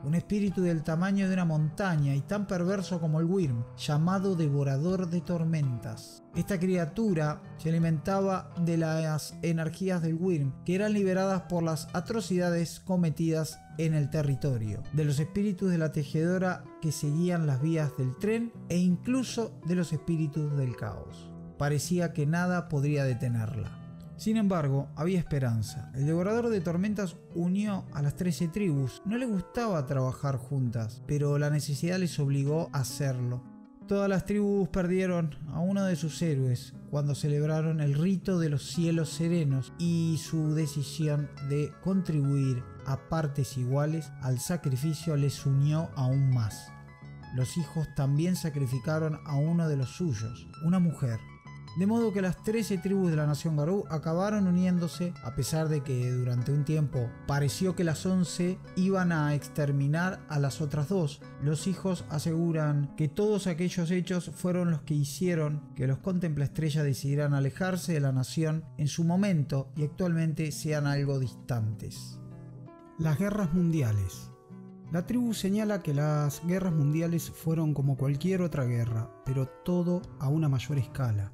Un espíritu del tamaño de una montaña y tan perverso como el Wyrm, llamado Devorador de Tormentas. Esta criatura se alimentaba de las energías del Wyrm, que eran liberadas por las atrocidades cometidas en el territorio, de los espíritus de la tejedora que seguían las vías del tren e incluso de los espíritus del caos. Parecía que nada podría detenerla. Sin embargo, había esperanza. El Devorador de Tormentas unió a las 13 tribus. No le gustaba trabajar juntas, pero la necesidad les obligó a hacerlo. Todas las tribus perdieron a uno de sus héroes cuando celebraron el rito de los cielos serenos, y su decisión de contribuir a partes iguales al sacrificio les unió aún más. Los hijos también sacrificaron a uno de los suyos, una mujer. De modo que las 13 tribus de la nación Garou acabaron uniéndose, a pesar de que durante un tiempo pareció que las 11 iban a exterminar a las otras dos. Los hijos aseguran que todos aquellos hechos fueron los que hicieron que los Contemplaestrella decidieran alejarse de la nación en su momento y actualmente sean algo distantes. Las guerras mundiales. La tribu señala que las guerras mundiales fueron como cualquier otra guerra, pero todo a una mayor escala.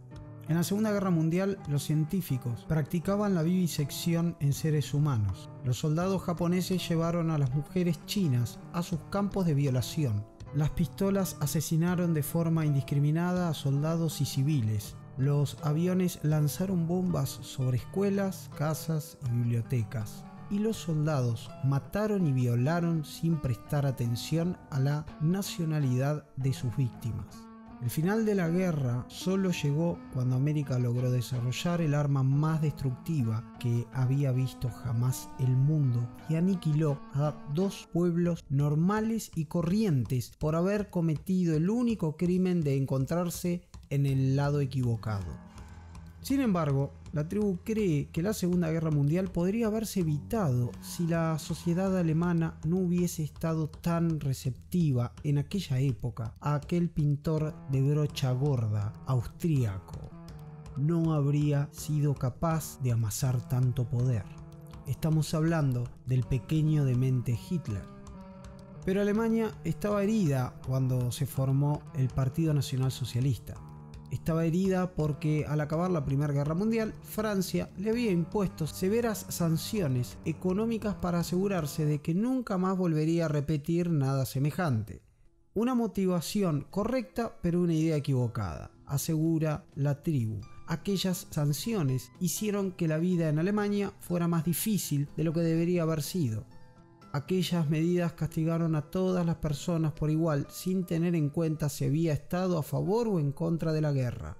En la Segunda Guerra Mundial, los científicos practicaban la vivisección en seres humanos. Los soldados japoneses llevaron a las mujeres chinas a sus campos de violación. Las pistolas asesinaron de forma indiscriminada a soldados y civiles. Los aviones lanzaron bombas sobre escuelas, casas y bibliotecas. Y los soldados mataron y violaron sin prestar atención a la nacionalidad de sus víctimas. El final de la guerra solo llegó cuando América logró desarrollar el arma más destructiva que había visto jamás el mundo y aniquiló a dos pueblos normales y corrientes por haber cometido el único crimen de encontrarse en el lado equivocado. Sin embargo, la tribu cree que la Segunda Guerra Mundial podría haberse evitado si la sociedad alemana no hubiese estado tan receptiva en aquella época a aquel pintor de brocha gorda austríaco. No habría sido capaz de amasar tanto poder. Estamos hablando del pequeño demente Hitler. Pero Alemania estaba herida cuando se formó el Partido Nacional Socialista. Estaba herida porque al acabar la Primera Guerra Mundial, Francia le había impuesto severas sanciones económicas para asegurarse de que nunca más volvería a repetir nada semejante. Una motivación correcta, pero una idea equivocada, asegura la tribu. Aquellas sanciones hicieron que la vida en Alemania fuera más difícil de lo que debería haber sido. Aquellas medidas castigaron a todas las personas por igual, sin tener en cuenta si había estado a favor o en contra de la guerra.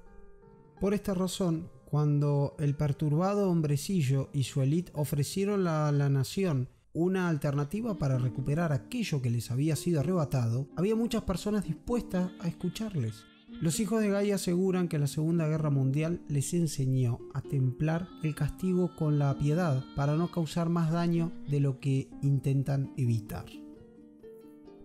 Por esta razón, cuando el perturbado hombrecillo y su élite ofrecieron a la nación una alternativa para recuperar aquello que les había sido arrebatado, había muchas personas dispuestas a escucharles. Los hijos de Gaia aseguran que la Segunda Guerra Mundial les enseñó a templar el castigo con la piedad para no causar más daño de lo que intentan evitar.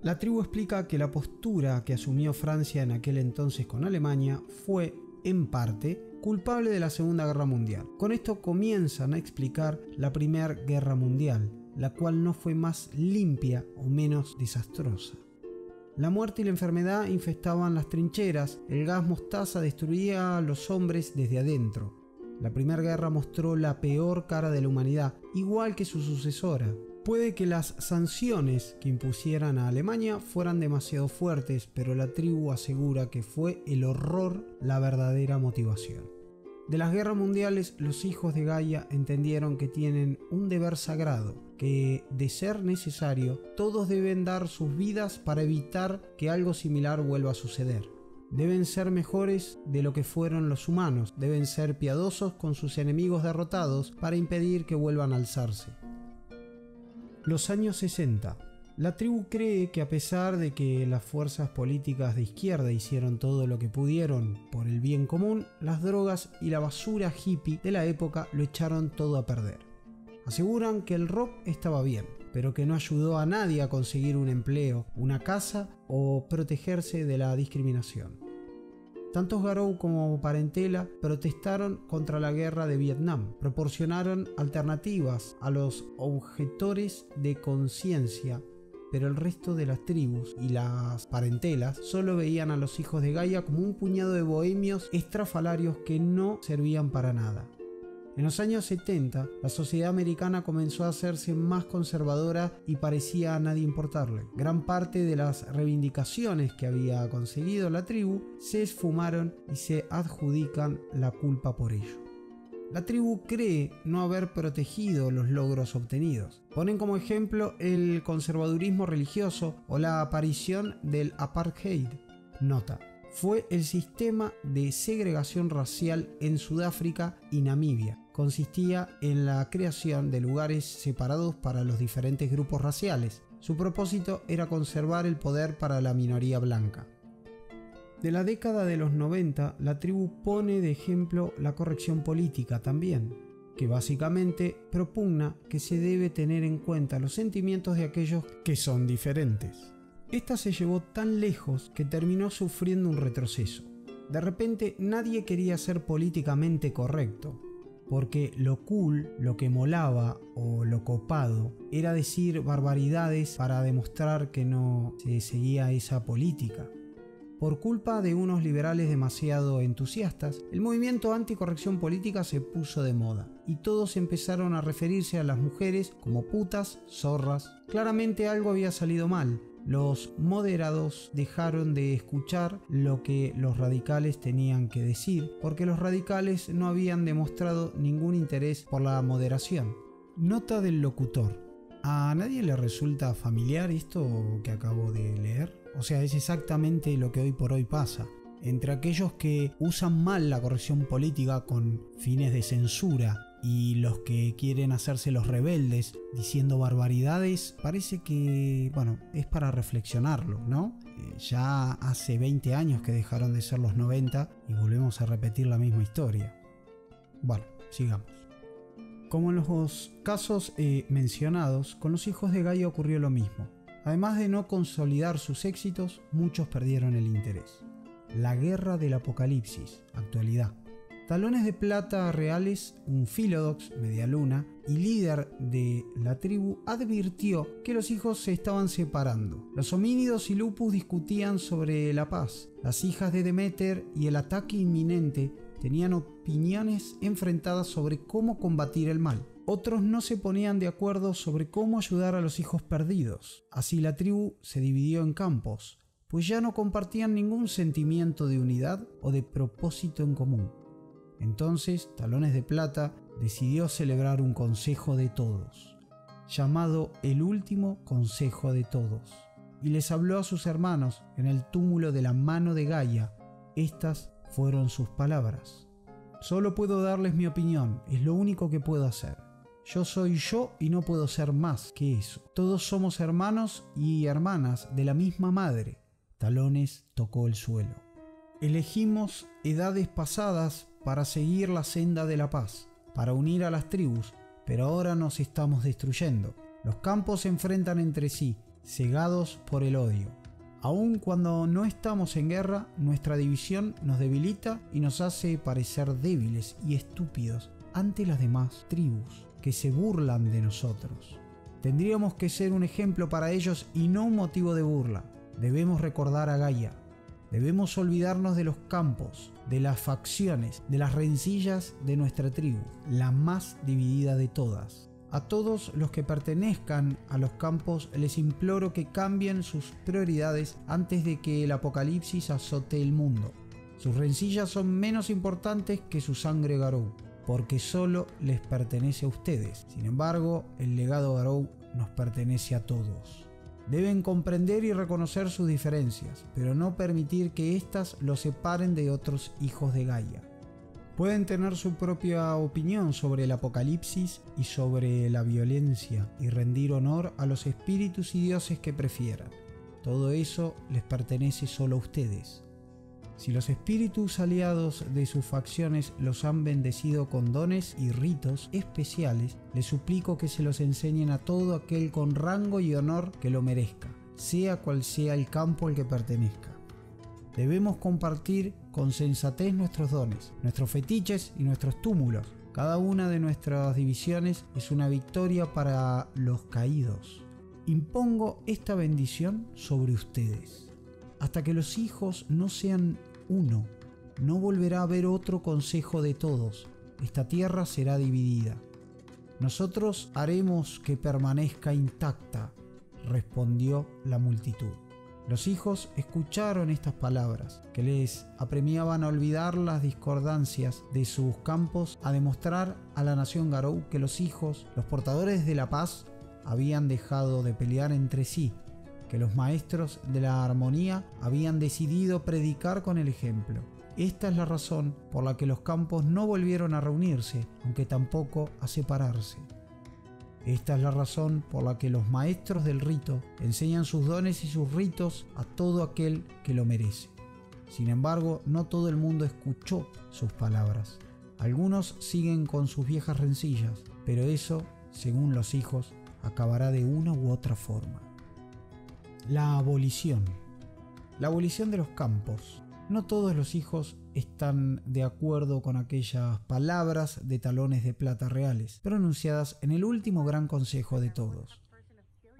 La tribu explica que la postura que asumió Francia en aquel entonces con Alemania fue, en parte, culpable de la Segunda Guerra Mundial. Con esto comienzan a explicar la Primera Guerra Mundial, la cual no fue más limpia o menos desastrosa. La muerte y la enfermedad infestaban las trincheras, el gas mostaza destruía a los hombres desde adentro. La Primera Guerra mostró la peor cara de la humanidad, igual que su sucesora. Puede que las sanciones que impusieran a Alemania fueran demasiado fuertes, pero la tribu asegura que fue el horror la verdadera motivación. De las guerras mundiales, los hijos de Gaia entendieron que tienen un deber sagrado, que, de ser necesario, todos deben dar sus vidas para evitar que algo similar vuelva a suceder. Deben ser mejores de lo que fueron los humanos, deben ser piadosos con sus enemigos derrotados para impedir que vuelvan a alzarse. Los años 60. La tribu cree que a pesar de que las fuerzas políticas de izquierda hicieron todo lo que pudieron por el bien común, las drogas y la basura hippie de la época lo echaron todo a perder. Aseguran que el rock estaba bien, pero que no ayudó a nadie a conseguir un empleo, una casa o protegerse de la discriminación. Tanto Garou como Parentela protestaron contra la guerra de Vietnam, proporcionaron alternativas a los objetores de conciencia, pero el resto de las tribus y las parentelas solo veían a los hijos de Gaia como un puñado de bohemios estrafalarios que no servían para nada. En los años 70, la sociedad americana comenzó a hacerse más conservadora y parecía a nadie importarle. Gran parte de las reivindicaciones que había conseguido la tribu se esfumaron y se adjudican la culpa por ello. La tribu cree no haber protegido los logros obtenidos. Ponen como ejemplo el conservadurismo religioso o la aparición del apartheid. Nota: fue el sistema de segregación racial en Sudáfrica y Namibia. Consistía en la creación de lugares separados para los diferentes grupos raciales. Su propósito era conservar el poder para la minoría blanca. De la década de los 90, la tribu pone de ejemplo la corrección política también, que básicamente propugna que se debe tener en cuenta los sentimientos de aquellos que son diferentes. Esta se llevó tan lejos que terminó sufriendo un retroceso. De repente nadie quería ser políticamente correcto, porque lo cool, lo que molaba o lo copado era decir barbaridades para demostrar que no se seguía esa política. Por culpa de unos liberales demasiado entusiastas, el movimiento anticorrección política se puso de moda y todos empezaron a referirse a las mujeres como putas, zorras. Claramente algo había salido mal. Los moderados dejaron de escuchar lo que los radicales tenían que decir, porque los radicales no habían demostrado ningún interés por la moderación. Nota del locutor: ¿a nadie le resulta familiar esto que acabo de leer? O sea, es exactamente lo que hoy por hoy pasa. Entre aquellos que usan mal la corrección política con fines de censura y los que quieren hacerse los rebeldes diciendo barbaridades, parece que, es para reflexionarlo, ¿no? Ya hace 20 años que dejaron de ser los 90 y volvemos a repetir la misma historia. Bueno, sigamos. Como en los casos mencionados, con los hijos de Gaia ocurrió lo mismo. Además de no consolidar sus éxitos, muchos perdieron el interés. La guerra del apocalipsis, actualidad. Talones de Plata Reales, un Philodox, media luna, y líder de la tribu, advirtió que los hijos se estaban separando. Los homínidos y Lupus discutían sobre la paz. Las hijas de Demeter y el ataque inminente tenían opiniones enfrentadas sobre cómo combatir el mal. Otros no se ponían de acuerdo sobre cómo ayudar a los hijos perdidos. Así la tribu se dividió en campos, pues ya no compartían ningún sentimiento de unidad o de propósito en común. Entonces, Talones de Plata decidió celebrar un consejo de todos, llamado el último consejo de todos, y les habló a sus hermanos en el túmulo de la mano de Gaia. Estas fueron sus palabras: solo puedo darles mi opinión, es lo único que puedo hacer. Yo soy yo y no puedo ser más que eso. Todos somos hermanos y hermanas de la misma madre. Talones tocó el suelo. Elegimos edades pasadas para seguir la senda de la paz, para unir a las tribus, pero ahora nos estamos destruyendo. Los campos se enfrentan entre sí, cegados por el odio. Aun cuando no estamos en guerra, nuestra división nos debilita y nos hace parecer débiles y estúpidos ante las demás tribus que se burlan de nosotros. Tendríamos que ser un ejemplo para ellos y no un motivo de burla. Debemos recordar a Gaia. Debemos olvidarnos de los campos, de las facciones, de las rencillas de nuestra tribu, la más dividida de todas. A todos los que pertenezcan a los campos les imploro que cambien sus prioridades antes de que el apocalipsis azote el mundo. Sus rencillas son menos importantes que su sangre Garou, porque solo les pertenece a ustedes. Sin embargo, el legado Garou nos pertenece a todos. Deben comprender y reconocer sus diferencias, pero no permitir que éstas los separen de otros hijos de Gaia. Pueden tener su propia opinión sobre el apocalipsis y sobre la violencia y rendir honor a los espíritus y dioses que prefieran. Todo eso les pertenece solo a ustedes. Si los espíritus aliados de sus facciones los han bendecido con dones y ritos especiales, les suplico que se los enseñen a todo aquel con rango y honor que lo merezca, sea cual sea el campo al que pertenezca. Debemos compartir con sensatez nuestros dones, nuestros fetiches y nuestros túmulos. Cada una de nuestras divisiones es una victoria para los caídos. Impongo esta bendición sobre ustedes. Hasta que los hijos no sean uno, no volverá a haber otro consejo de todos. Esta tierra será dividida. Nosotros haremos que permanezca intacta, respondió la multitud. Los hijos escucharon estas palabras, que les apremiaban a olvidar las discordancias de sus campos, a demostrar a la nación Garou que los hijos, los portadores de la paz, habían dejado de pelear entre sí, que los maestros de la armonía habían decidido predicar con el ejemplo. Esta es la razón por la que los campos no volvieron a reunirse, aunque tampoco a separarse. Esta es la razón por la que los maestros del rito enseñan sus dones y sus ritos a todo aquel que lo merece. Sin embargo, no todo el mundo escuchó sus palabras. Algunos siguen con sus viejas rencillas, pero eso, según los hijos, acabará de una u otra forma. La abolición. La abolición de los campos. No todos los hijos están de acuerdo con aquellas palabras de talones de plata reales, pronunciadas en el último gran consejo de todos.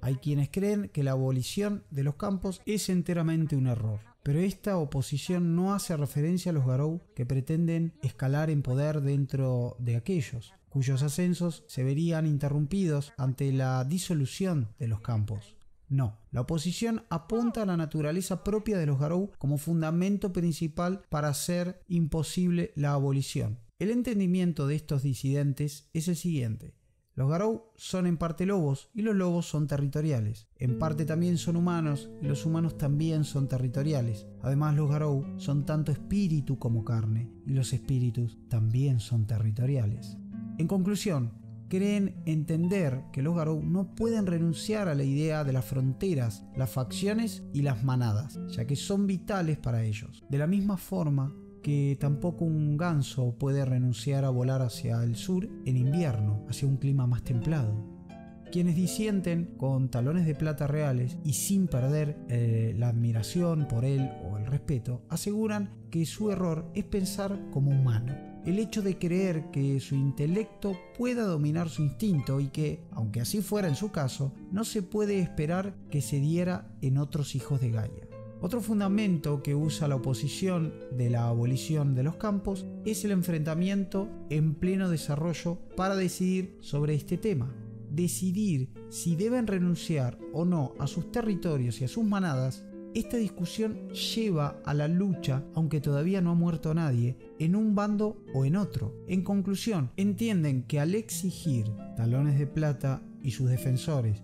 Hay quienes creen que la abolición de los campos es enteramente un error, pero esta oposición no hace referencia a los Garou que pretenden escalar en poder dentro de aquellos, cuyos ascensos se verían interrumpidos ante la disolución de los campos. No, la oposición apunta a la naturaleza propia de los Garou como fundamento principal para hacer imposible la abolición. El entendimiento de estos disidentes es el siguiente. Los Garou son en parte lobos y los lobos son territoriales. En parte también son humanos y los humanos también son territoriales. Además, los Garou son tanto espíritu como carne y los espíritus también son territoriales. En conclusión, creen entender que los Garou no pueden renunciar a la idea de las fronteras, las facciones y las manadas, ya que son vitales para ellos. De la misma forma que tampoco un ganso puede renunciar a volar hacia el sur en invierno, hacia un clima más templado. Quienes disienten con talones de plata reales y sin perder la admiración por él o el respeto, aseguran que su error es pensar como humano. El hecho de creer que su intelecto pueda dominar su instinto y que, aunque así fuera en su caso, no se puede esperar que se diera en otros hijos de Gaia. Otro fundamento que usa la oposición de la abolición de los campos es el enfrentamiento en pleno desarrollo para decidir sobre este tema. Decidir si deben renunciar o no a sus territorios y a sus manadas. Esta discusión lleva a la lucha, aunque todavía no ha muerto nadie, en un bando o en otro. En conclusión, entienden que al exigir talones de plata y sus defensores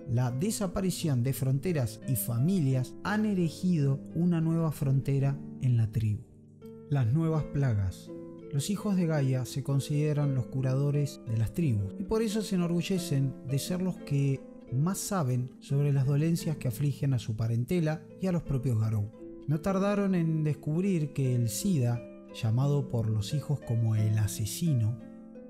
la desaparición de fronteras y familias, han erigido una nueva frontera en la tribu. Las nuevas plagas. Los hijos de Gaia se consideran los curadores de las tribus y por eso se enorgullecen de ser los que más saben sobre las dolencias que afligen a su parentela y a los propios Garou. No tardaron en descubrir que el SIDA, llamado por los hijos como el asesino,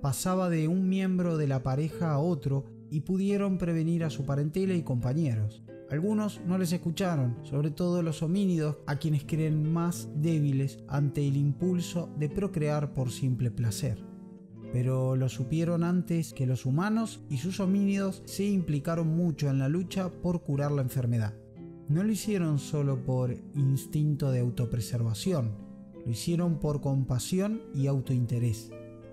pasaba de un miembro de la pareja a otro y pudieron prevenir a su parentela y compañeros. Algunos no les escucharon, sobre todo los homínidos, a quienes creen más débiles ante el impulso de procrear por simple placer. Pero lo supieron antes que los humanos y sus homínidos se implicaron mucho en la lucha por curar la enfermedad. No lo hicieron solo por instinto de autopreservación, lo hicieron por compasión y autointerés.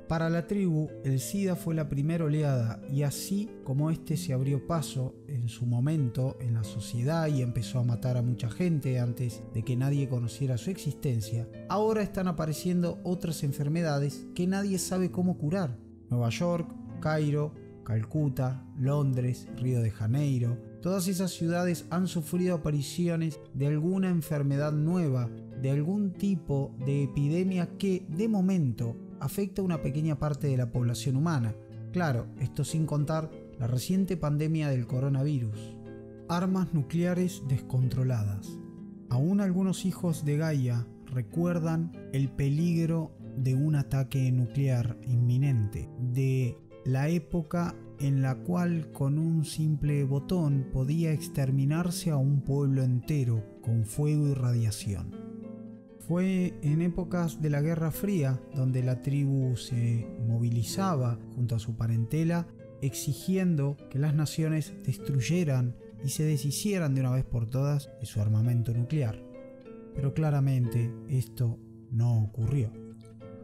Para la tribu, el SIDA fue la primera oleada y así como este se abrió paso en su momento en la sociedad y empezó a matar a mucha gente antes de que nadie conociera su existencia, ahora están apareciendo otras enfermedades que nadie sabe cómo curar. Nueva York, Cairo, Calcuta, Londres, Río de Janeiro, todas esas ciudades han sufrido apariciones de alguna enfermedad nueva, de algún tipo de epidemia que, de momento, afecta a una pequeña parte de la población humana. Claro, esto sin contar la reciente pandemia del coronavirus. Armas nucleares descontroladas. Aún algunos hijos de Gaia recuerdan el peligro de un ataque nuclear inminente, de la época en la cual con un simple botón podía exterminarse a un pueblo entero con fuego y radiación. Fue en épocas de la Guerra Fría donde la tribu se movilizaba junto a su parentela exigiendo que las naciones destruyeran y se deshicieran de una vez por todas de su armamento nuclear. Pero claramente esto no ocurrió.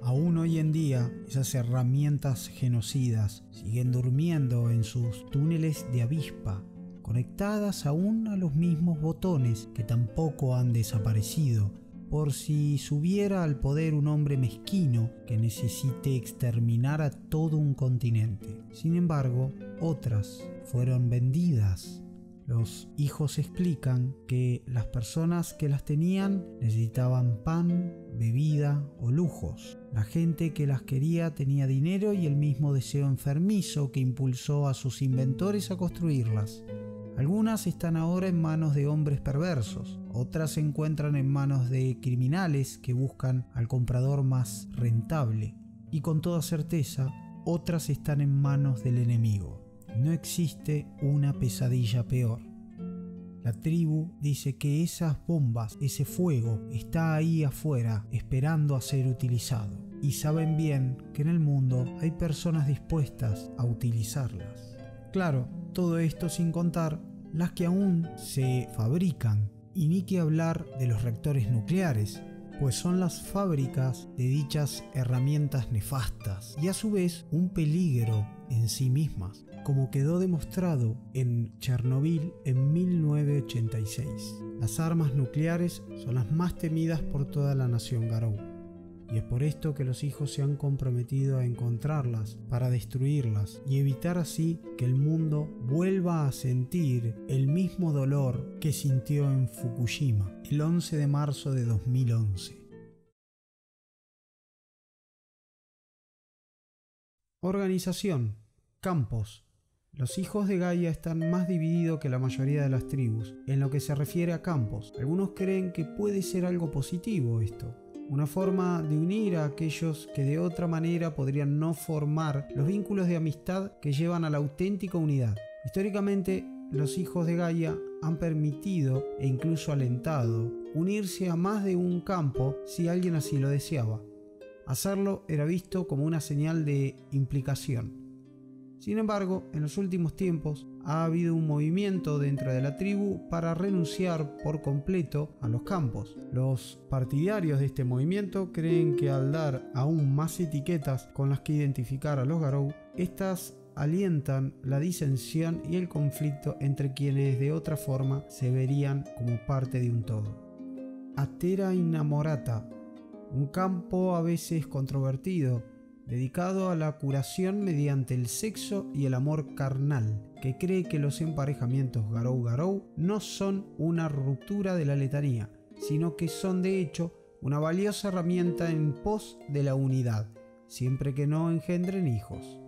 Aún hoy en día esas herramientas genocidas siguen durmiendo en sus túneles de avispa, conectadas aún a los mismos botones que tampoco han desaparecido, por si subiera al poder un hombre mezquino que necesite exterminar a todo un continente. Sin embargo, otras fueron vendidas. Los hijos explican que las personas que las tenían necesitaban pan, bebida o lujos. La gente que las quería tenía dinero y el mismo deseo enfermizo que impulsó a sus inventores a construirlas. Algunas están ahora en manos de hombres perversos, otras se encuentran en manos de criminales que buscan al comprador más rentable y con toda certeza otras están en manos del enemigo. No existe una pesadilla peor. La tribu dice que esas bombas, ese fuego, está ahí afuera esperando a ser utilizado. Y saben bien que en el mundo hay personas dispuestas a utilizarlas. Claro, todo esto sin contar las que aún se fabrican, y ni que hablar de los reactores nucleares, pues son las fábricas de dichas herramientas nefastas y a su vez un peligro en sí mismas, como quedó demostrado en Chernobyl en 1986. Las armas nucleares son las más temidas por toda la nación Garou. Y es por esto que los hijos se han comprometido a encontrarlas para destruirlas y evitar así que el mundo vuelva a sentir el mismo dolor que sintió en Fukushima el 11 de marzo de 2011. Organización. Campos. Los hijos de Gaia están más divididos que la mayoría de las tribus en lo que se refiere a campos. Algunos creen que puede ser algo positivo esto, una forma de unir a aquellos que de otra manera podrían no formar los vínculos de amistad que llevan a la auténtica unidad. Históricamente, los hijos de Gaia han permitido e incluso alentado unirse a más de un campo si alguien así lo deseaba. Hacerlo era visto como una señal de implicación. Sin embargo, en los últimos tiempos ha habido un movimiento dentro de la tribu para renunciar por completo a los campos. Los partidarios de este movimiento creen que al dar aún más etiquetas con las que identificar a los Garou, estas alientan la disensión y el conflicto entre quienes de otra forma se verían como parte de un todo. Atera Innamorata, un campo a veces controvertido, dedicado a la curación mediante el sexo y el amor carnal, que cree que los emparejamientos Garou-Garou no son una ruptura de la letanía, sino que son de hecho una valiosa herramienta en pos de la unidad, siempre que no engendren hijos.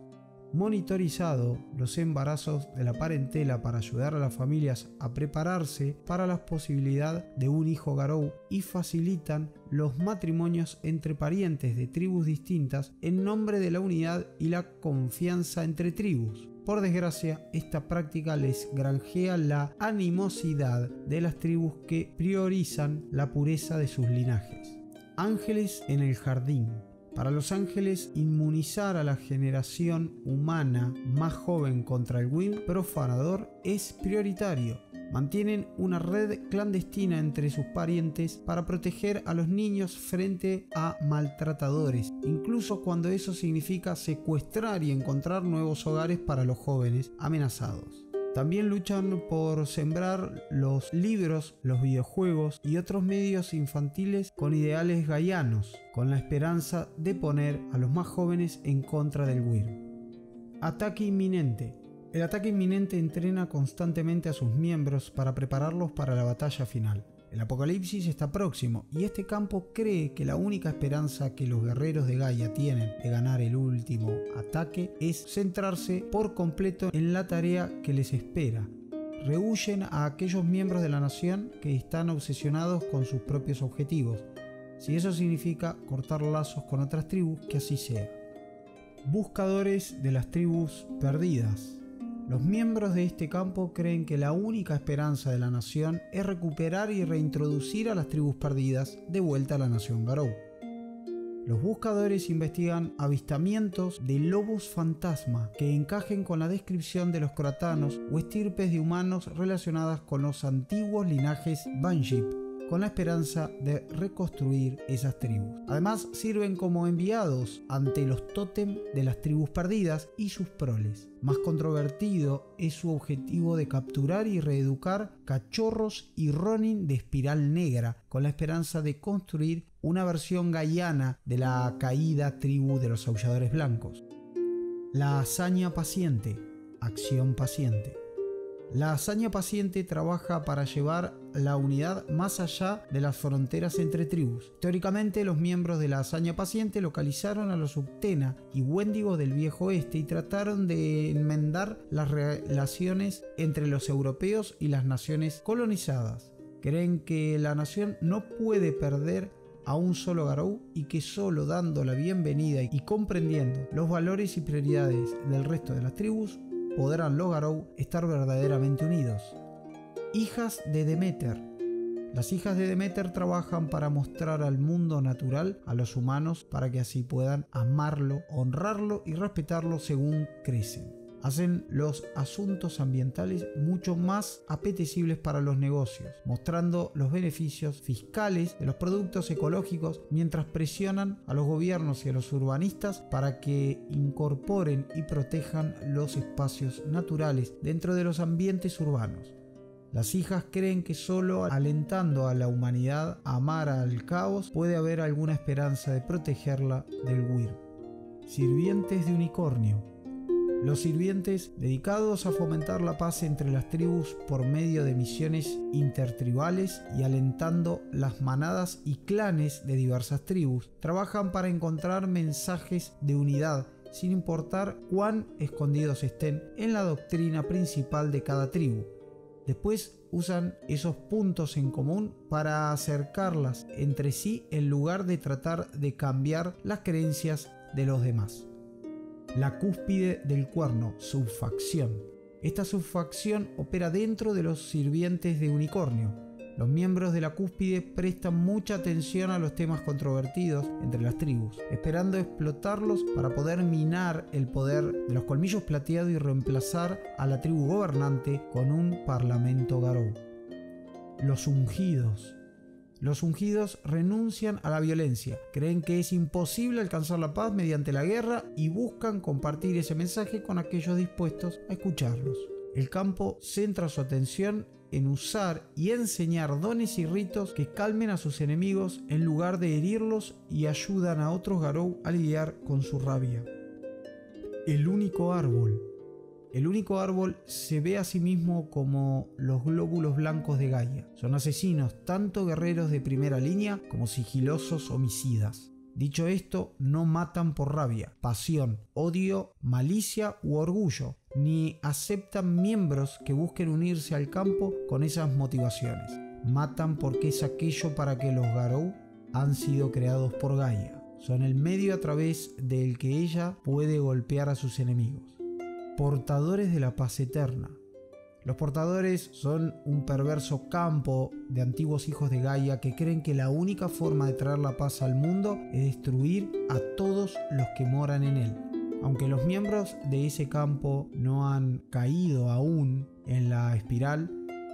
Monitorizado los embarazos de la parentela para ayudar a las familias a prepararse para la posibilidad de un hijo Garou y facilitan los matrimonios entre parientes de tribus distintas en nombre de la unidad y la confianza entre tribus. Por desgracia, esta práctica les granjea la animosidad de las tribus que priorizan la pureza de sus linajes. Ángeles en el jardín. Para los ángeles, inmunizar a la generación humana más joven contra el Win profanador es prioritario. Mantienen una red clandestina entre sus parientes para proteger a los niños frente a maltratadores, incluso cuando eso significa secuestrar y encontrar nuevos hogares para los jóvenes amenazados. También luchan por sembrar los libros, los videojuegos y otros medios infantiles con ideales gaianos, con la esperanza de poner a los más jóvenes en contra del Wyrm. Ataque inminente. El ataque inminente entrena constantemente a sus miembros para prepararlos para la batalla final. El apocalipsis está próximo y este campo cree que la única esperanza que los guerreros de Gaia tienen de ganar el último ataque es centrarse por completo en la tarea que les espera. Rehuyen a aquellos miembros de la nación que están obsesionados con sus propios objetivos. Si eso significa cortar lazos con otras tribus, que así sea. Buscadores de las tribus perdidas. Los miembros de este campo creen que la única esperanza de la nación es recuperar y reintroducir a las tribus perdidas de vuelta a la nación Garou. Los buscadores investigan avistamientos de lobos fantasma que encajen con la descripción de los croatanos o estirpes de humanos relacionadas con los antiguos linajes Banship, con la esperanza de reconstruir esas tribus. Además, sirven como enviados ante los tótem de las tribus perdidas y sus proles. Más controvertido es su objetivo de capturar y reeducar cachorros y ronin de espiral negra, con la esperanza de construir una versión gaiana de la caída tribu de los aulladores blancos. La hazaña paciente. Acción paciente. La hazaña paciente trabaja para llevar la unidad más allá de las fronteras entre tribus. Teóricamente, los miembros de la hazaña paciente localizaron a los Uktena y Wendigo del Viejo Oeste y trataron de enmendar las relaciones entre los europeos y las naciones colonizadas. Creen que la nación no puede perder a un solo Garou y que solo dando la bienvenida y comprendiendo los valores y prioridades del resto de las tribus podrán los Garou estar verdaderamente unidos. Hijas de Demeter. Las hijas de Demeter trabajan para mostrar al mundo natural a los humanos para que así puedan amarlo, honrarlo y respetarlo según crecen. Hacen los asuntos ambientales mucho más apetecibles para los negocios, mostrando los beneficios fiscales de los productos ecológicos mientras presionan a los gobiernos y a los urbanistas para que incorporen y protejan los espacios naturales dentro de los ambientes urbanos. Las hijas creen que solo alentando a la humanidad a amar al caos puede haber alguna esperanza de protegerla del Wyrm. Sirvientes de unicornio. Los sirvientes, dedicados a fomentar la paz entre las tribus por medio de misiones intertribales y alentando las manadas y clanes de diversas tribus, trabajan para encontrar mensajes de unidad sin importar cuán escondidos estén en la doctrina principal de cada tribu. Después usan esos puntos en común para acercarlas entre sí en lugar de tratar de cambiar las creencias de los demás. La cúspide del cuerno, subfacción. Esta subfacción opera dentro de los sirvientes de unicornio. Los miembros de la cúspide prestan mucha atención a los temas controvertidos entre las tribus, esperando explotarlos para poder minar el poder de los colmillos plateados y reemplazar a la tribu gobernante con un parlamento Garou. Los ungidos. Los ungidos renuncian a la violencia, creen que es imposible alcanzar la paz mediante la guerra y buscan compartir ese mensaje con aquellos dispuestos a escucharlos. El campo centra su atención en usar y enseñar dones y ritos que calmen a sus enemigos en lugar de herirlos y ayudan a otros Garou a lidiar con su rabia. El único árbol. El único árbol se ve a sí mismo como los glóbulos blancos de Gaia. Son asesinos, tanto guerreros de primera línea como sigilosos homicidas. Dicho esto, no matan por rabia, pasión, odio, malicia u orgullo, ni aceptan miembros que busquen unirse al campo con esas motivaciones. Matan porque es aquello para que los Garou han sido creados por Gaia. Son el medio a través del que ella puede golpear a sus enemigos. Portadores de la paz eterna. Los portadores son un perverso campo de antiguos hijos de Gaia que creen que la única forma de traer la paz al mundo es destruir a todos los que moran en él. Aunque los miembros de ese campo no han caído aún en la espiral,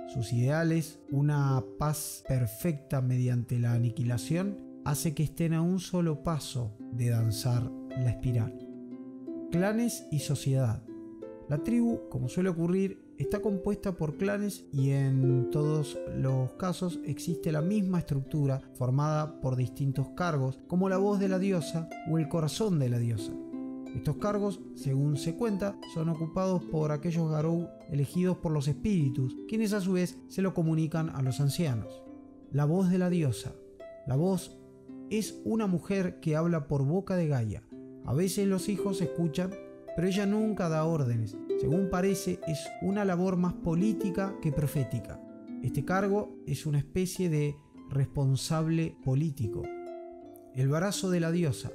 sus ideales, una paz perfecta mediante la aniquilación, hace que estén a un solo paso de danzar la espiral. Clanes y sociedad. La tribu, como suele ocurrir, está compuesta por clanes y en todos los casos existe la misma estructura formada por distintos cargos, como la voz de la diosa o el corazón de la diosa. Estos cargos, según se cuenta, son ocupados por aquellos garou elegidos por los espíritus, quienes a su vez se lo comunican a los ancianos. La voz de la diosa. La voz es una mujer que habla por boca de Gaia. A veces los hijos escuchan, pero ella nunca da órdenes. Según parece, es una labor más política que profética. Este cargo es una especie de responsable político. El brazo de la diosa.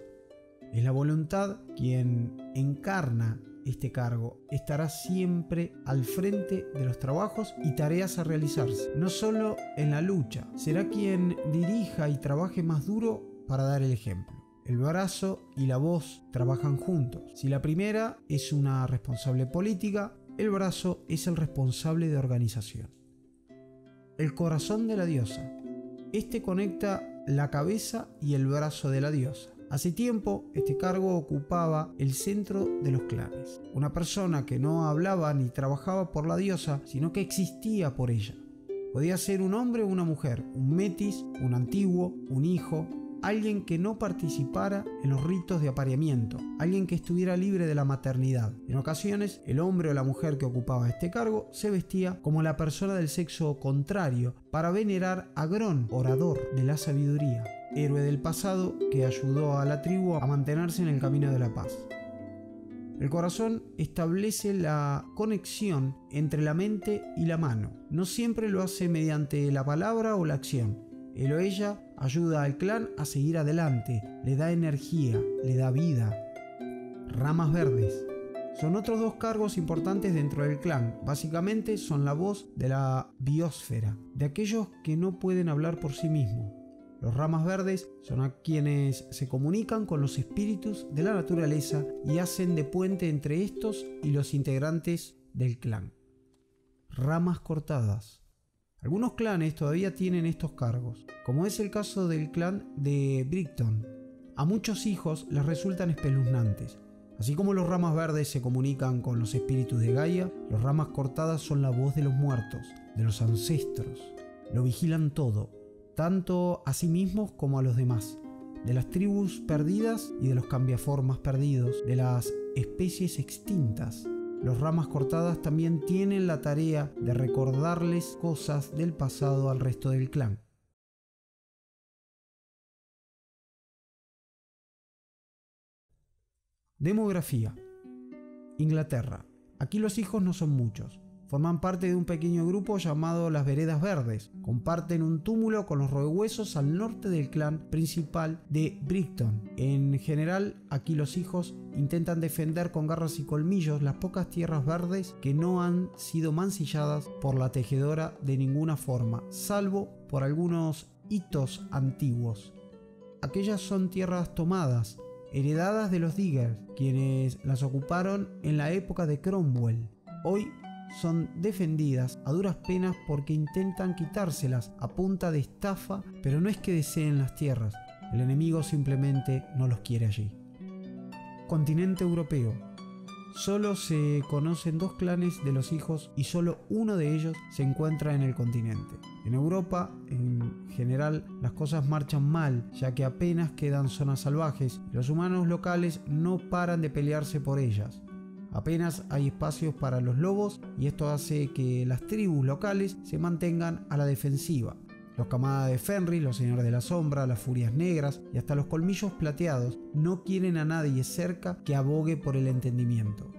Es la voluntad quien encarna este cargo. Estará siempre al frente de los trabajos y tareas a realizarse, no solo en la lucha. Será quien dirija y trabaje más duro para dar el ejemplo. El brazo y la voz trabajan juntos. Si la primera es una responsable política, el brazo es el responsable de organización. El corazón de la diosa. Este conecta la cabeza y el brazo de la diosa. Hace tiempo, este cargo ocupaba el centro de los clanes. Una persona que no hablaba ni trabajaba por la diosa, sino que existía por ella. Podía ser un hombre o una mujer, un metis, un antiguo, un hijo, alguien que no participara en los ritos de apareamiento, alguien que estuviera libre de la maternidad. En ocasiones, el hombre o la mujer que ocupaba este cargo se vestía como la persona del sexo contrario para venerar a Grón, orador de la sabiduría, héroe del pasado que ayudó a la tribu a mantenerse en el camino de la paz. El corazón establece la conexión entre la mente y la mano. No siempre lo hace mediante la palabra o la acción. Él o ella ayuda al clan a seguir adelante, le da energía, le da vida. Ramas verdes. Son otros dos cargos importantes dentro del clan. Básicamente son la voz de la biosfera, de aquellos que no pueden hablar por sí mismos. Los ramas verdes son a quienes se comunican con los espíritus de la naturaleza y hacen de puente entre estos y los integrantes del clan. Ramas cortadas. Algunos clanes todavía tienen estos cargos, como es el caso del clan de Brighton. A muchos hijos les resultan espeluznantes. Así como los ramas verdes se comunican con los espíritus de Gaia, los ramas cortadas son la voz de los muertos, de los ancestros. Lo vigilan todo, tanto a sí mismos como a los demás, de las tribus perdidas y de los cambiaformas perdidos, de las especies extintas. Los ramas cortadas también tienen la tarea de recordarles cosas del pasado al resto del clan. Demografía. Inglaterra. Aquí los hijos no son muchos. Forman parte de un pequeño grupo llamado las Veredas Verdes. Comparten un túmulo con los roehuesos al norte del clan principal de Brighton. En general, aquí los hijos intentan defender con garras y colmillos las pocas tierras verdes que no han sido mancilladas por la tejedora de ninguna forma, salvo por algunos hitos antiguos. Aquellas son tierras tomadas, heredadas de los Diggers, quienes las ocuparon en la época de Cromwell. Hoy son defendidas a duras penas porque intentan quitárselas a punta de estafa, pero no es que deseen las tierras, el enemigo simplemente no los quiere allí. Continente europeo. Solo se conocen dos clanes de los hijos y solo uno de ellos se encuentra en el continente. En Europa, en general, las cosas marchan mal, ya que apenas quedan zonas salvajes y los humanos locales no paran de pelearse por ellas. Apenas hay espacios para los lobos y esto hace que las tribus locales se mantengan a la defensiva. Los Camada de Fenris, los Señores de la Sombra, las Furias Negras y hasta los Colmillos Plateados no quieren a nadie cerca que abogue por el entendimiento.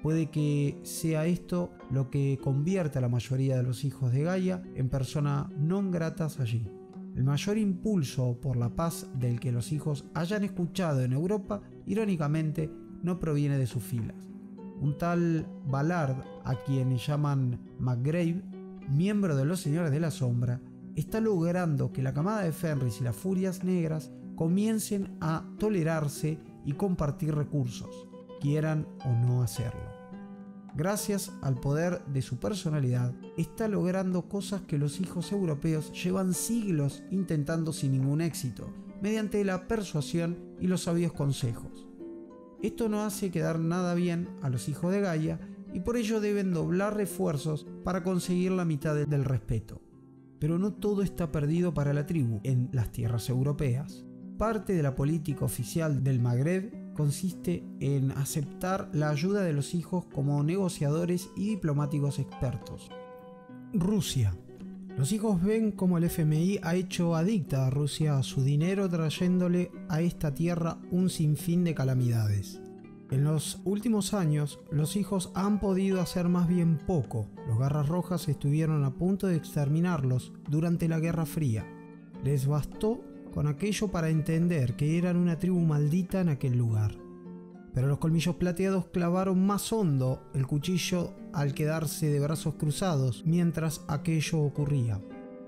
Puede que sea esto lo que convierta a la mayoría de los hijos de Gaia en personas non gratas allí. El mayor impulso por la paz del que los hijos hayan escuchado en Europa, irónicamente, no proviene de sus filas. Un tal Ballard, a quien llaman McGrave, miembro de los Señores de la Sombra, está logrando que la Camada de Fenris y las Furias Negras comiencen a tolerarse y compartir recursos, quieran o no hacerlo. gracias al poder de su personalidad, está logrando cosas que los hijos europeos llevan siglos intentando sin ningún éxito, mediante la persuasión y los sabios consejos. Esto no hace quedar nada bien a los hijos de Gaia y por ello deben doblar esfuerzos para conseguir la mitad del respeto. Pero no todo está perdido para la tribu en las tierras europeas. Parte de la política oficial del Magreb consiste en aceptar la ayuda de los hijos como negociadores y diplomáticos expertos. Rusia. Los hijos ven cómo el FMI ha hecho adicta a Rusia a su dinero, trayéndole a esta tierra un sinfín de calamidades. En los últimos años, los hijos han podido hacer más bien poco. Los Garras Rojas estuvieron a punto de exterminarlos durante la Guerra Fría. Les bastó con aquello para entender que eran una tribu maldita en aquel lugar. Pero los Colmillos Plateados clavaron más hondo el cuchillo al quedarse de brazos cruzados mientras aquello ocurría.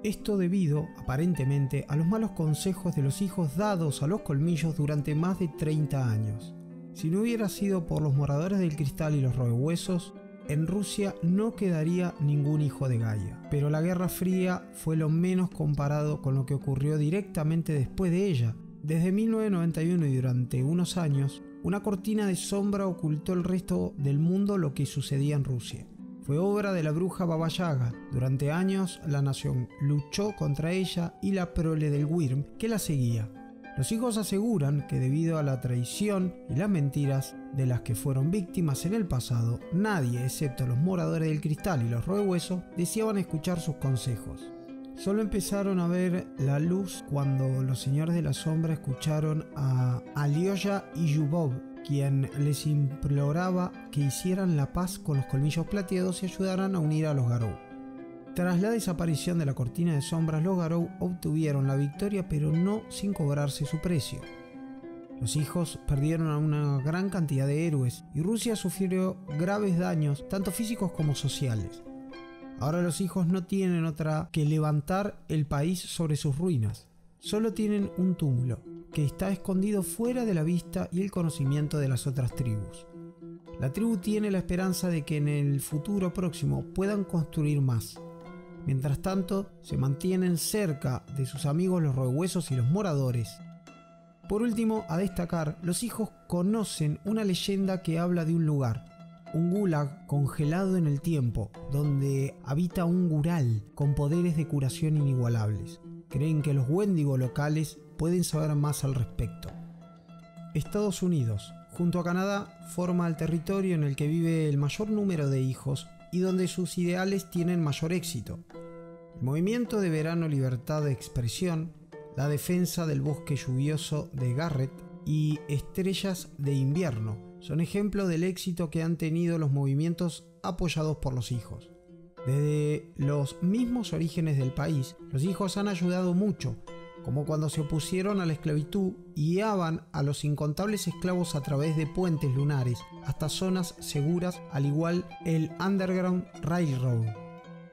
Esto debido, aparentemente, a los malos consejos de los hijos dados a los Colmillos durante más de 30 años. Si no hubiera sido por los Moradores del Cristal y los Robehuesos, en Rusia no quedaría ningún hijo de Gaia. Pero la Guerra Fría fue lo menos comparado con lo que ocurrió directamente después de ella. Desde 1991 y durante unos años, una cortina de sombra ocultó el resto del mundo lo que sucedía en Rusia. Fue obra de la bruja Baba Yaga. Durante años la nación luchó contra ella y la prole del Wyrm que la seguía. Los hijos aseguran que debido a la traición y las mentiras de las que fueron víctimas en el pasado, nadie excepto los Moradores del Cristal y los Robehuesos deseaban escuchar sus consejos. Solo empezaron a ver la luz cuando los Señores de la Sombra escucharon a Alyosha y Yubov, quien les imploraba que hicieran la paz con los Colmillos Plateados y ayudaran a unir a los Garou. Tras la desaparición de la cortina de sombras, los Garou obtuvieron la victoria, pero no sin cobrarse su precio. Los hijos perdieron a una gran cantidad de héroes y Rusia sufrió graves daños, tanto físicos como sociales. Ahora los hijos no tienen otra que levantar el país sobre sus ruinas. Solo tienen un túmulo, que está escondido fuera de la vista y el conocimiento de las otras tribus. La tribu tiene la esperanza de que en el futuro próximo puedan construir más. Mientras tanto, se mantienen cerca de sus amigos los Robehuesos y los Moradores. Por último, a destacar, los hijos conocen una leyenda que habla de un lugar, un gulag congelado en el tiempo, donde habita un gural con poderes de curación inigualables. Creen que los Wendigo locales pueden saber más al respecto. Estados Unidos, junto a Canadá, forma el territorio en el que vive el mayor número de hijos y donde sus ideales tienen mayor éxito. El movimiento de verano Libertad de Expresión, la defensa del bosque lluvioso de Garrett y Estrellas de Invierno son ejemplos del éxito que han tenido los movimientos apoyados por los hijos. Desde los mismos orígenes del país, los hijos han ayudado mucho, como cuando se opusieron a la esclavitud y guiaban a los incontables esclavos a través de puentes lunares hasta zonas seguras, al igual el Underground Railroad.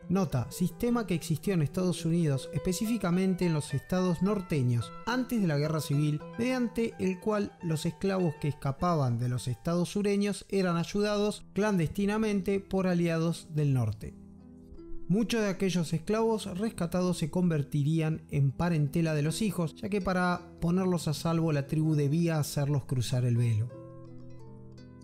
Nota, sistema que existió en Estados Unidos, específicamente en los estados norteños, antes de la Guerra Civil, mediante el cual los esclavos que escapaban de los estados sureños eran ayudados clandestinamente por aliados del norte. Muchos de aquellos esclavos rescatados se convertirían en parentela de los hijos, ya que para ponerlos a salvo la tribu debía hacerlos cruzar el velo.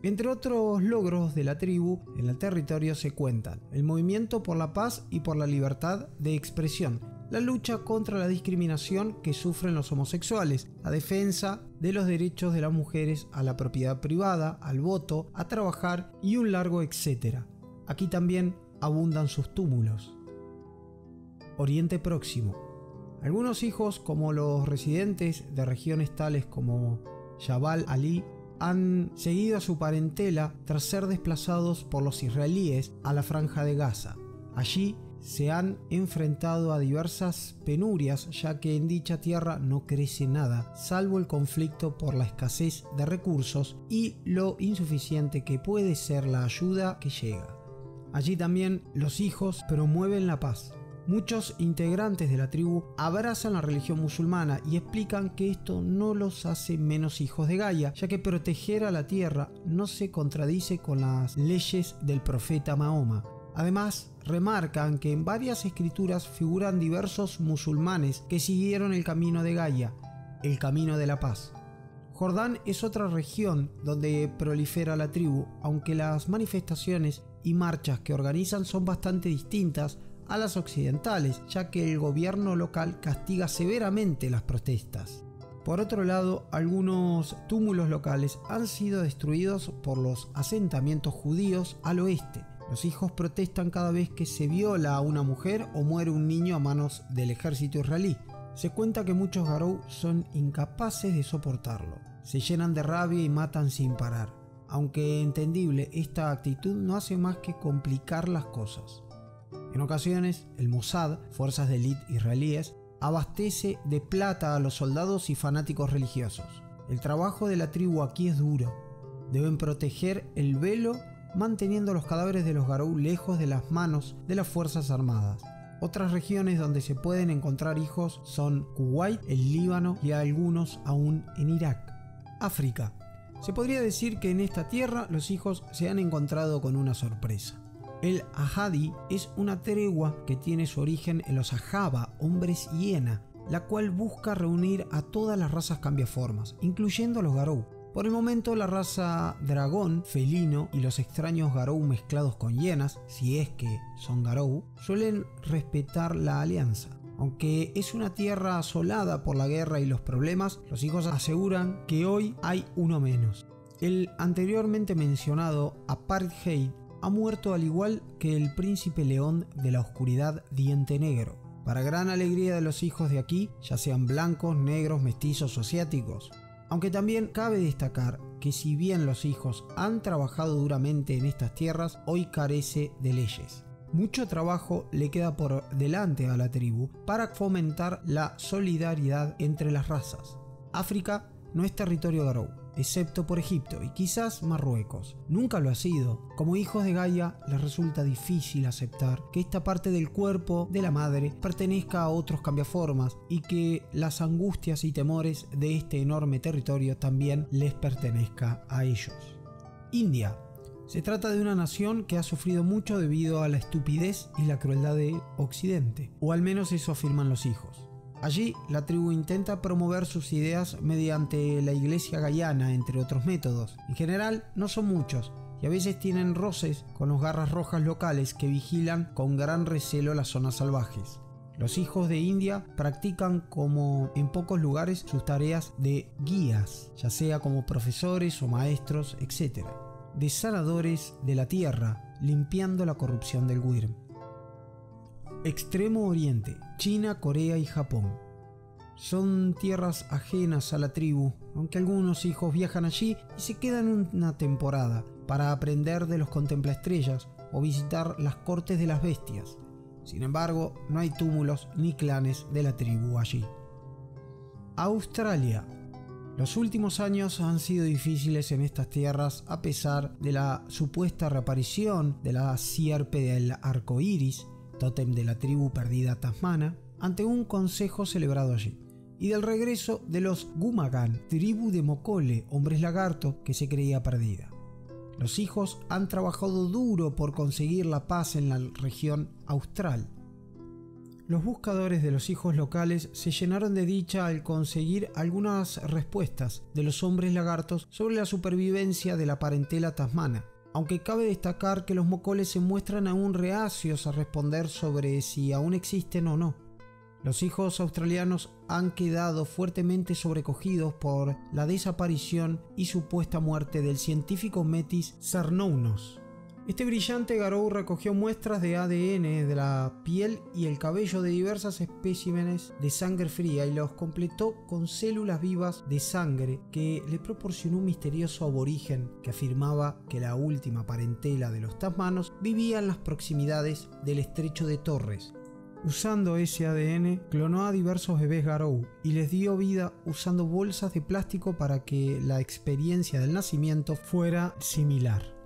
Entre otros logros de la tribu en el territorio se cuentan el movimiento por la paz y por la libertad de expresión, la lucha contra la discriminación que sufren los homosexuales, la defensa de los derechos de las mujeres a la propiedad privada, al voto, a trabajar y un largo etcétera. Aquí también abundan sus túmulos. Oriente Próximo. Algunos hijos, como los residentes de regiones tales como Jabal Ali, han seguido a su parentela tras ser desplazados por los israelíes a la Franja de Gaza. Allí se han enfrentado a diversas penurias, ya que en dicha tierra no crece nada, salvo el conflicto por la escasez de recursos y lo insuficiente que puede ser la ayuda que llega. Allí también los hijos promueven la paz. Muchos integrantes de la tribu abrazan la religión musulmana y explican que esto no los hace menos hijos de Gaia, ya que proteger a la tierra no se contradice con las leyes del profeta Mahoma. Además, remarcan que en varias escrituras figuran diversos musulmanes que siguieron el camino de Gaia, el camino de la paz. Jordán es otra región donde prolifera la tribu, aunque las manifestaciones y marchas que organizan son bastante distintas a las occidentales, ya que el gobierno local castiga severamente las protestas. Por otro lado, algunos túmulos locales han sido destruidos por los asentamientos judíos al oeste. Los hijos protestan cada vez que se viola a una mujer o muere un niño a manos del ejército israelí. Se cuenta que muchos garou son incapaces de soportarlo. Se llenan de rabia y matan sin parar. Aunque entendible, esta actitud no hace más que complicar las cosas. En ocasiones, el Mossad, fuerzas de élite israelíes, abastece de plata a los soldados y fanáticos religiosos. El trabajo de la tribu aquí es duro. Deben proteger el velo manteniendo los cadáveres de los garou lejos de las manos de las fuerzas armadas. Otras regiones donde se pueden encontrar hijos son Kuwait, el Líbano y algunos aún en Irak. África. Se podría decir que en esta tierra los hijos se han encontrado con una sorpresa. El Ahadi es una tregua que tiene su origen en los Ahaba, hombres hiena, la cual busca reunir a todas las razas cambiaformas, incluyendo a los garou. Por el momento, la raza dragón, felino y los extraños garou mezclados con hienas, si es que son garou, suelen respetar la alianza. Aunque es una tierra asolada por la guerra y los problemas, los hijos aseguran que hoy hay uno menos. El anteriormente mencionado Apartheid ha muerto al igual que el príncipe león de la oscuridad Diente Negro. Para gran alegría de los hijos de aquí, ya sean blancos, negros, mestizos o asiáticos. Aunque también cabe destacar que si bien los hijos han trabajado duramente en estas tierras, hoy carece de leyes. Mucho trabajo le queda por delante a la tribu para fomentar la solidaridad entre las razas. África no es territorio garou, excepto por Egipto y quizás Marruecos. Nunca lo ha sido. Como hijos de Gaia, les resulta difícil aceptar que esta parte del cuerpo de la madre pertenezca a otros cambiaformas y que las angustias y temores de este enorme territorio también les pertenezca a ellos. India. Se trata de una nación que ha sufrido mucho debido a la estupidez y la crueldad de Occidente, o al menos eso afirman los hijos. Allí, la tribu intenta promover sus ideas mediante la iglesia gaiana, entre otros métodos. En general, no son muchos, y a veces tienen roces con los garras rojas locales que vigilan con gran recelo las zonas salvajes. Los hijos de India practican, como en pocos lugares, sus tareas de guías, ya sea como profesores o maestros, etc. De sanadores de la tierra, limpiando la corrupción del Wyrm. Extremo Oriente, China, Corea y Japón. Son tierras ajenas a la tribu, aunque algunos hijos viajan allí y se quedan una temporada para aprender de los contemplaestrellas o visitar las cortes de las bestias. Sin embargo, no hay túmulos ni clanes de la tribu allí. Australia. Los últimos años han sido difíciles en estas tierras a pesar de la supuesta reaparición de la sierpe del arco iris, tótem de la tribu perdida tasmana, ante un consejo celebrado allí, y del regreso de los Gumagan, tribu de Mokole, hombres lagarto que se creía perdida. Los hijos han trabajado duro por conseguir la paz en la región austral. Los buscadores de los hijos locales se llenaron de dicha al conseguir algunas respuestas de los hombres lagartos sobre la supervivencia de la parentela tasmana, aunque cabe destacar que los mocoles se muestran aún reacios a responder sobre si aún existen o no. Los hijos australianos han quedado fuertemente sobrecogidos por la desaparición y supuesta muerte del científico Metis Cernounos. Este brillante garou recogió muestras de ADN de la piel y el cabello de diversas especímenes de sangre fría y los completó con células vivas de sangre que le proporcionó un misterioso aborigen que afirmaba que la última parentela de los tasmanos vivía en las proximidades del estrecho de Torres. Usando ese ADN, clonó a diversos bebés garou y les dio vida usando bolsas de plástico para que la experiencia del nacimiento fuera similar.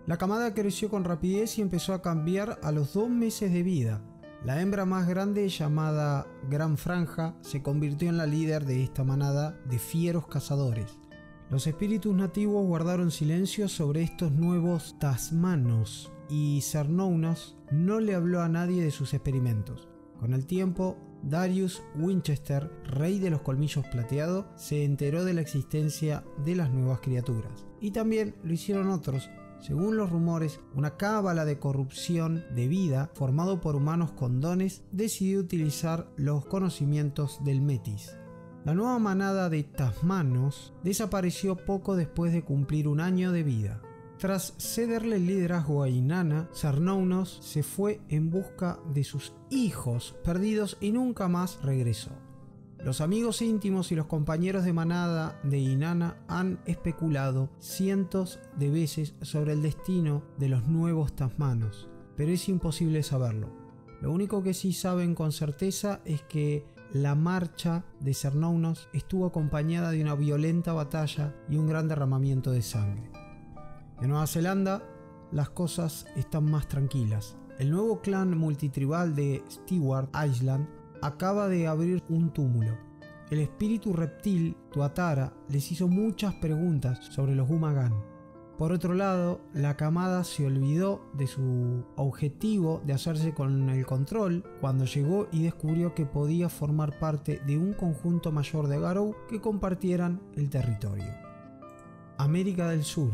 La camada creció con rapidez y empezó a cambiar a los 2 meses de vida. La hembra más grande, llamada Gran Franja, se convirtió en la líder de esta manada de fieros cazadores. Los espíritus nativos guardaron silencio sobre estos nuevos tasmanos y Cernunnos no le habló a nadie de sus experimentos. Con el tiempo, Darius Winchester, rey de los colmillos plateados, se enteró de la existencia de las nuevas criaturas. Y también lo hicieron otros. Según los rumores, una cábala de corrupción de vida formado por humanos con dones decidió utilizar los conocimientos del Metis. La nueva manada de tasmanos desapareció poco después de cumplir un año de vida. Tras cederle el liderazgo a Inanna, Cernunnos se fue en busca de sus hijos perdidos y nunca más regresó. Los amigos íntimos y los compañeros de manada de Inanna han especulado cientos de veces sobre el destino de los nuevos tasmanos, pero es imposible saberlo. Lo único que sí saben con certeza es que la marcha de Cernunnos estuvo acompañada de una violenta batalla y un gran derramamiento de sangre. En Nueva Zelanda, las cosas están más tranquilas. El nuevo clan multitribal de Stewart Island acaba de abrir un túmulo. El espíritu reptil Tuatara les hizo muchas preguntas sobre los Umagan. Por otro lado, la camada se olvidó de su objetivo de hacerse con el control cuando llegó y descubrió que podía formar parte de un conjunto mayor de Garou que compartieran el territorio. América del Sur.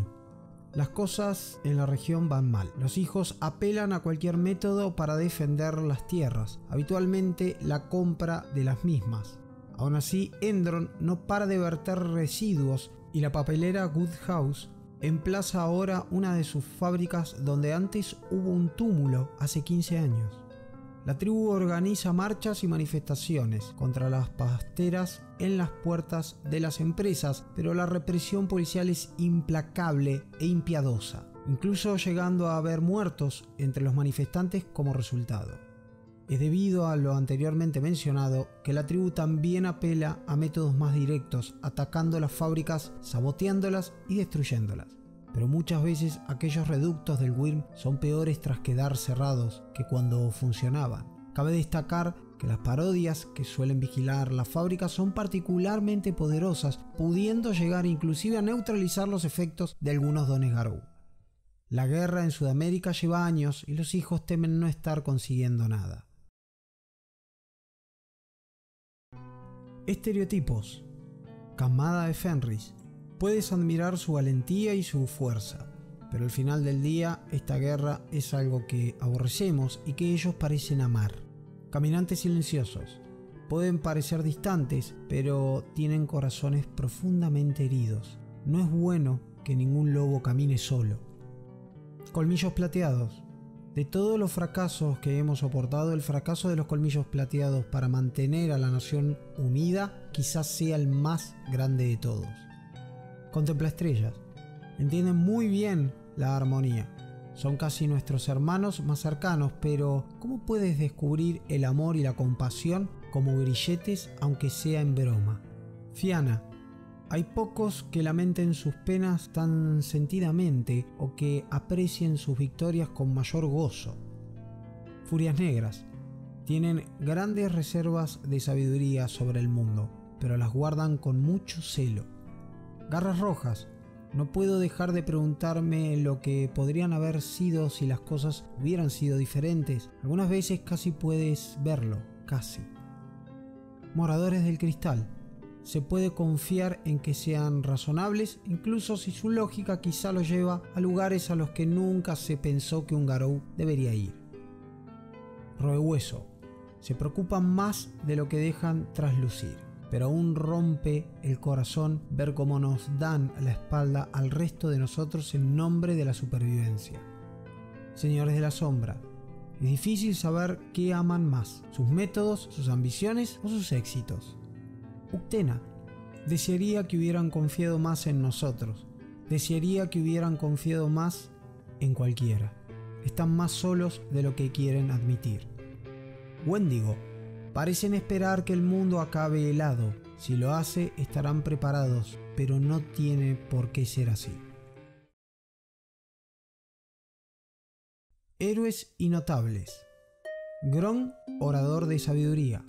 Las cosas en la región van mal. Los hijos apelan a cualquier método para defender las tierras, habitualmente la compra de las mismas. Aún así, Endron no para de verter residuos y la papelera Woodhouse emplaza ahora una de sus fábricas donde antes hubo un túmulo hace 15 años. La tribu organiza marchas y manifestaciones contra las pasteras en las puertas de las empresas, pero la represión policial es implacable e impiadosa, incluso llegando a haber muertos entre los manifestantes como resultado. Es debido a lo anteriormente mencionado que la tribu también apela a métodos más directos, atacando las fábricas, saboteándolas y destruyéndolas. Pero muchas veces aquellos reductos del Wyrm son peores tras quedar cerrados que cuando funcionaban. Cabe destacar que las parodias que suelen vigilar las fábricas son particularmente poderosas, pudiendo llegar inclusive a neutralizar los efectos de algunos dones Garou. La guerra en Sudamérica lleva años y los hijos temen no estar consiguiendo nada. Estereotipos. Camada de Fenris. Puedes admirar su valentía y su fuerza, pero al final del día esta guerra es algo que aborrecemos y que ellos parecen amar. Caminantes silenciosos. Pueden parecer distantes, pero tienen corazones profundamente heridos. No es bueno que ningún lobo camine solo. Colmillos plateados. De todos los fracasos que hemos soportado, el fracaso de los colmillos plateados para mantener a la nación unida quizás sea el más grande de todos. Contempla estrellas. Entienden muy bien la armonía. Son casi nuestros hermanos más cercanos, pero ¿cómo puedes descubrir el amor y la compasión como grilletes, aunque sea en broma? Fianna. Hay pocos que lamenten sus penas tan sentidamente o que aprecien sus victorias con mayor gozo. Furias negras. Tienen grandes reservas de sabiduría sobre el mundo, pero las guardan con mucho celo. Garras rojas. No puedo dejar de preguntarme lo que podrían haber sido si las cosas hubieran sido diferentes. Algunas veces casi puedes verlo, casi. Moradores del cristal. Se puede confiar en que sean razonables, incluso si su lógica quizá los lleva a lugares a los que nunca se pensó que un Garou debería ir. Roehueso. Se preocupan más de lo que dejan traslucir, pero aún rompe el corazón ver cómo nos dan la espalda al resto de nosotros en nombre de la supervivencia. Señores de la sombra. Es difícil saber qué aman más, sus métodos, sus ambiciones o sus éxitos. Uctena. Desearía que hubieran confiado más en nosotros. Desearía que hubieran confiado más en cualquiera. Están más solos de lo que quieren admitir. Wendigo. Parecen esperar que el mundo acabe helado. Si lo hace, estarán preparados, pero no tiene por qué ser así. Héroes y notables. Gron, orador de sabiduría.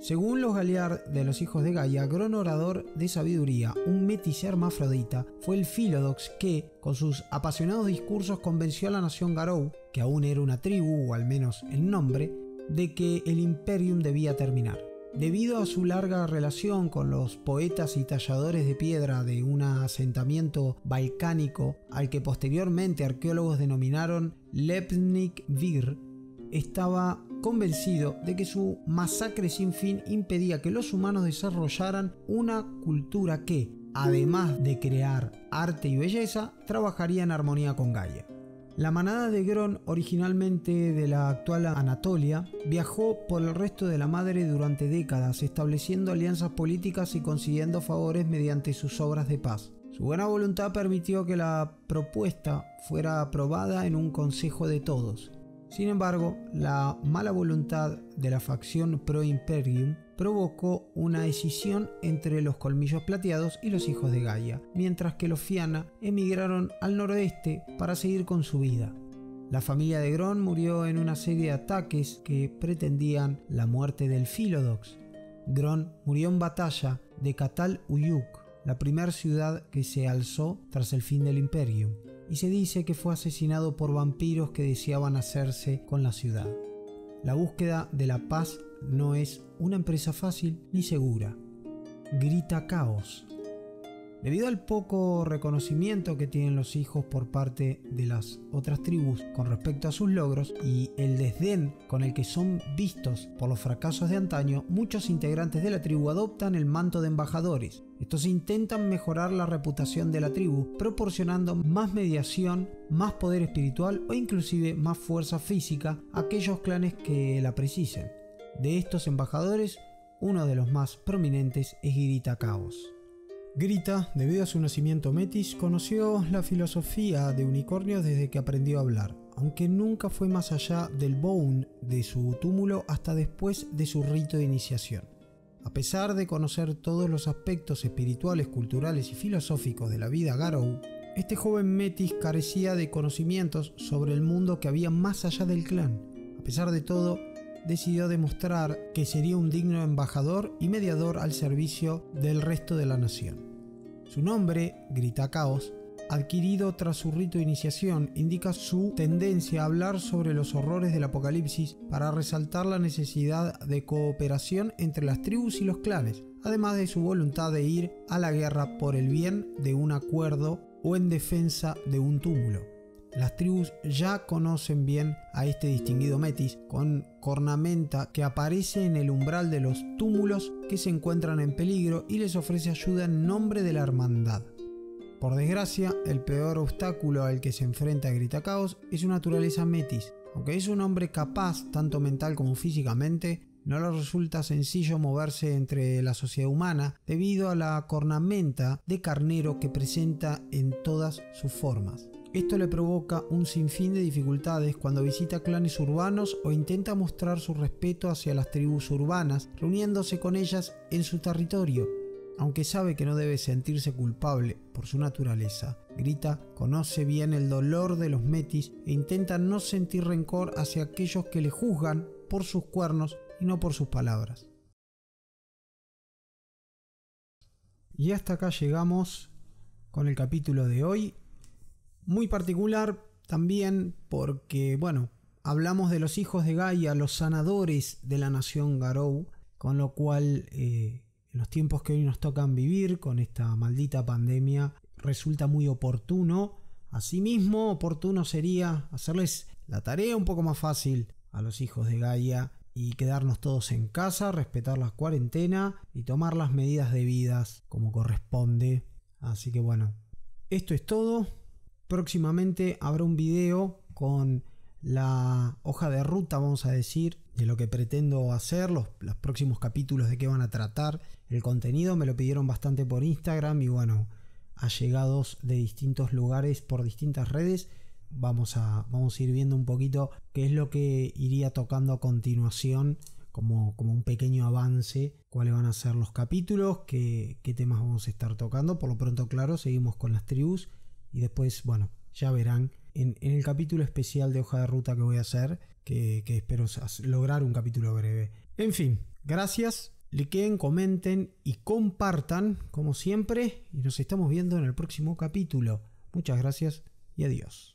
Según los Galliard de los hijos de Gaia, Gron, orador de sabiduría, un metis hermafrodita, fue el Philodox que, con sus apasionados discursos, convenció a la nación Garou, que aún era una tribu, o al menos el nombre, de que el Imperium debía terminar. Debido a su larga relación con los poetas y talladores de piedra de un asentamiento balcánico al que posteriormente arqueólogos denominaron Lepnik Vir, estaba convencido de que su masacre sin fin impedía que los humanos desarrollaran una cultura que, además de crear arte y belleza, trabajaría en armonía con Gaia. La manada de Gron, originalmente de la actual Anatolia, viajó por el resto de la Madre durante décadas, estableciendo alianzas políticas y consiguiendo favores mediante sus obras de paz. Su buena voluntad permitió que la propuesta fuera aprobada en un consejo de todos. Sin embargo, la mala voluntad de la facción pro-Imperium provocó una escisión entre los Colmillos Plateados y los hijos de Gaia, mientras que los Fianna emigraron al noroeste para seguir con su vida. La familia de Gron murió en una serie de ataques que pretendían la muerte del Philodox. Gron murió en batalla de Catal Uyuk, la primera ciudad que se alzó tras el fin del Imperium, y se dice que fue asesinado por vampiros que deseaban hacerse con la ciudad. La búsqueda de la paz no es una empresa fácil ni segura. Grita caos. Debido al poco reconocimiento que tienen los hijos por parte de las otras tribus con respecto a sus logros y el desdén con el que son vistos por los fracasos de antaño, muchos integrantes de la tribu adoptan el manto de embajadores. Estos intentan mejorar la reputación de la tribu, proporcionando más mediación, más poder espiritual o inclusive más fuerza física a aquellos clanes que la precisen. De estos embajadores, uno de los más prominentes es Grita Caos. Grita, debido a su nacimiento metis, conoció la filosofía de unicornios desde que aprendió a hablar, aunque nunca fue más allá del Boune de su túmulo hasta después de su rito de iniciación. A pesar de conocer todos los aspectos espirituales, culturales y filosóficos de la vida Garou, este joven metis carecía de conocimientos sobre el mundo que había más allá del clan. A pesar de todo, decidió demostrar que sería un digno embajador y mediador al servicio del resto de la nación. Su nombre, Grita Caos, adquirido tras su rito de iniciación, indica su tendencia a hablar sobre los horrores del apocalipsis para resaltar la necesidad de cooperación entre las tribus y los clanes, además de su voluntad de ir a la guerra por el bien de un acuerdo o en defensa de un túmulo. Las tribus ya conocen bien a este distinguido metis con cornamenta que aparece en el umbral de los túmulos que se encuentran en peligro y les ofrece ayuda en nombre de la hermandad. Por desgracia, el peor obstáculo al que se enfrenta Grita Caos es su naturaleza metis. Aunque es un hombre capaz, tanto mental como físicamente, no le resulta sencillo moverse entre la sociedad humana debido a la cornamenta de carnero que presenta en todas sus formas. Esto le provoca un sinfín de dificultades cuando visita clanes urbanos o intenta mostrar su respeto hacia las tribus urbanas, reuniéndose con ellas en su territorio. Aunque sabe que no debe sentirse culpable por su naturaleza, Grita conoce bien el dolor de los metis e intenta no sentir rencor hacia aquellos que le juzgan por sus cuernos y no por sus palabras. Y hasta acá llegamos con el capítulo de hoy. Muy particular también porque, hablamos de los hijos de Gaia, los sanadores de la nación Garou, con lo cual en los tiempos que hoy nos tocan vivir con esta maldita pandemia resulta muy oportuno. Asimismo, oportuno sería hacerles la tarea un poco más fácil a los hijos de Gaia y quedarnos todos en casa, respetar la cuarentena y tomar las medidas debidas como corresponde. Así que esto es todo. Próximamente habrá un video con la hoja de ruta, vamos a decir, de lo que pretendo hacer, los próximos capítulos de qué van a tratar. El contenido me lo pidieron bastante por Instagram y allegados de distintos lugares por distintas redes. Vamos a ir viendo un poquito qué es lo que iría tocando a continuación como un pequeño avance, cuáles van a ser los capítulos, qué temas vamos a estar tocando. Por lo pronto, claro, seguimos con las tribus. Y después, ya verán en el capítulo especial de hoja de ruta que voy a hacer, que espero lograr un capítulo breve. En fin, gracias, likeen, comenten y compartan como siempre y nos estamos viendo en el próximo capítulo. Muchas gracias y adiós.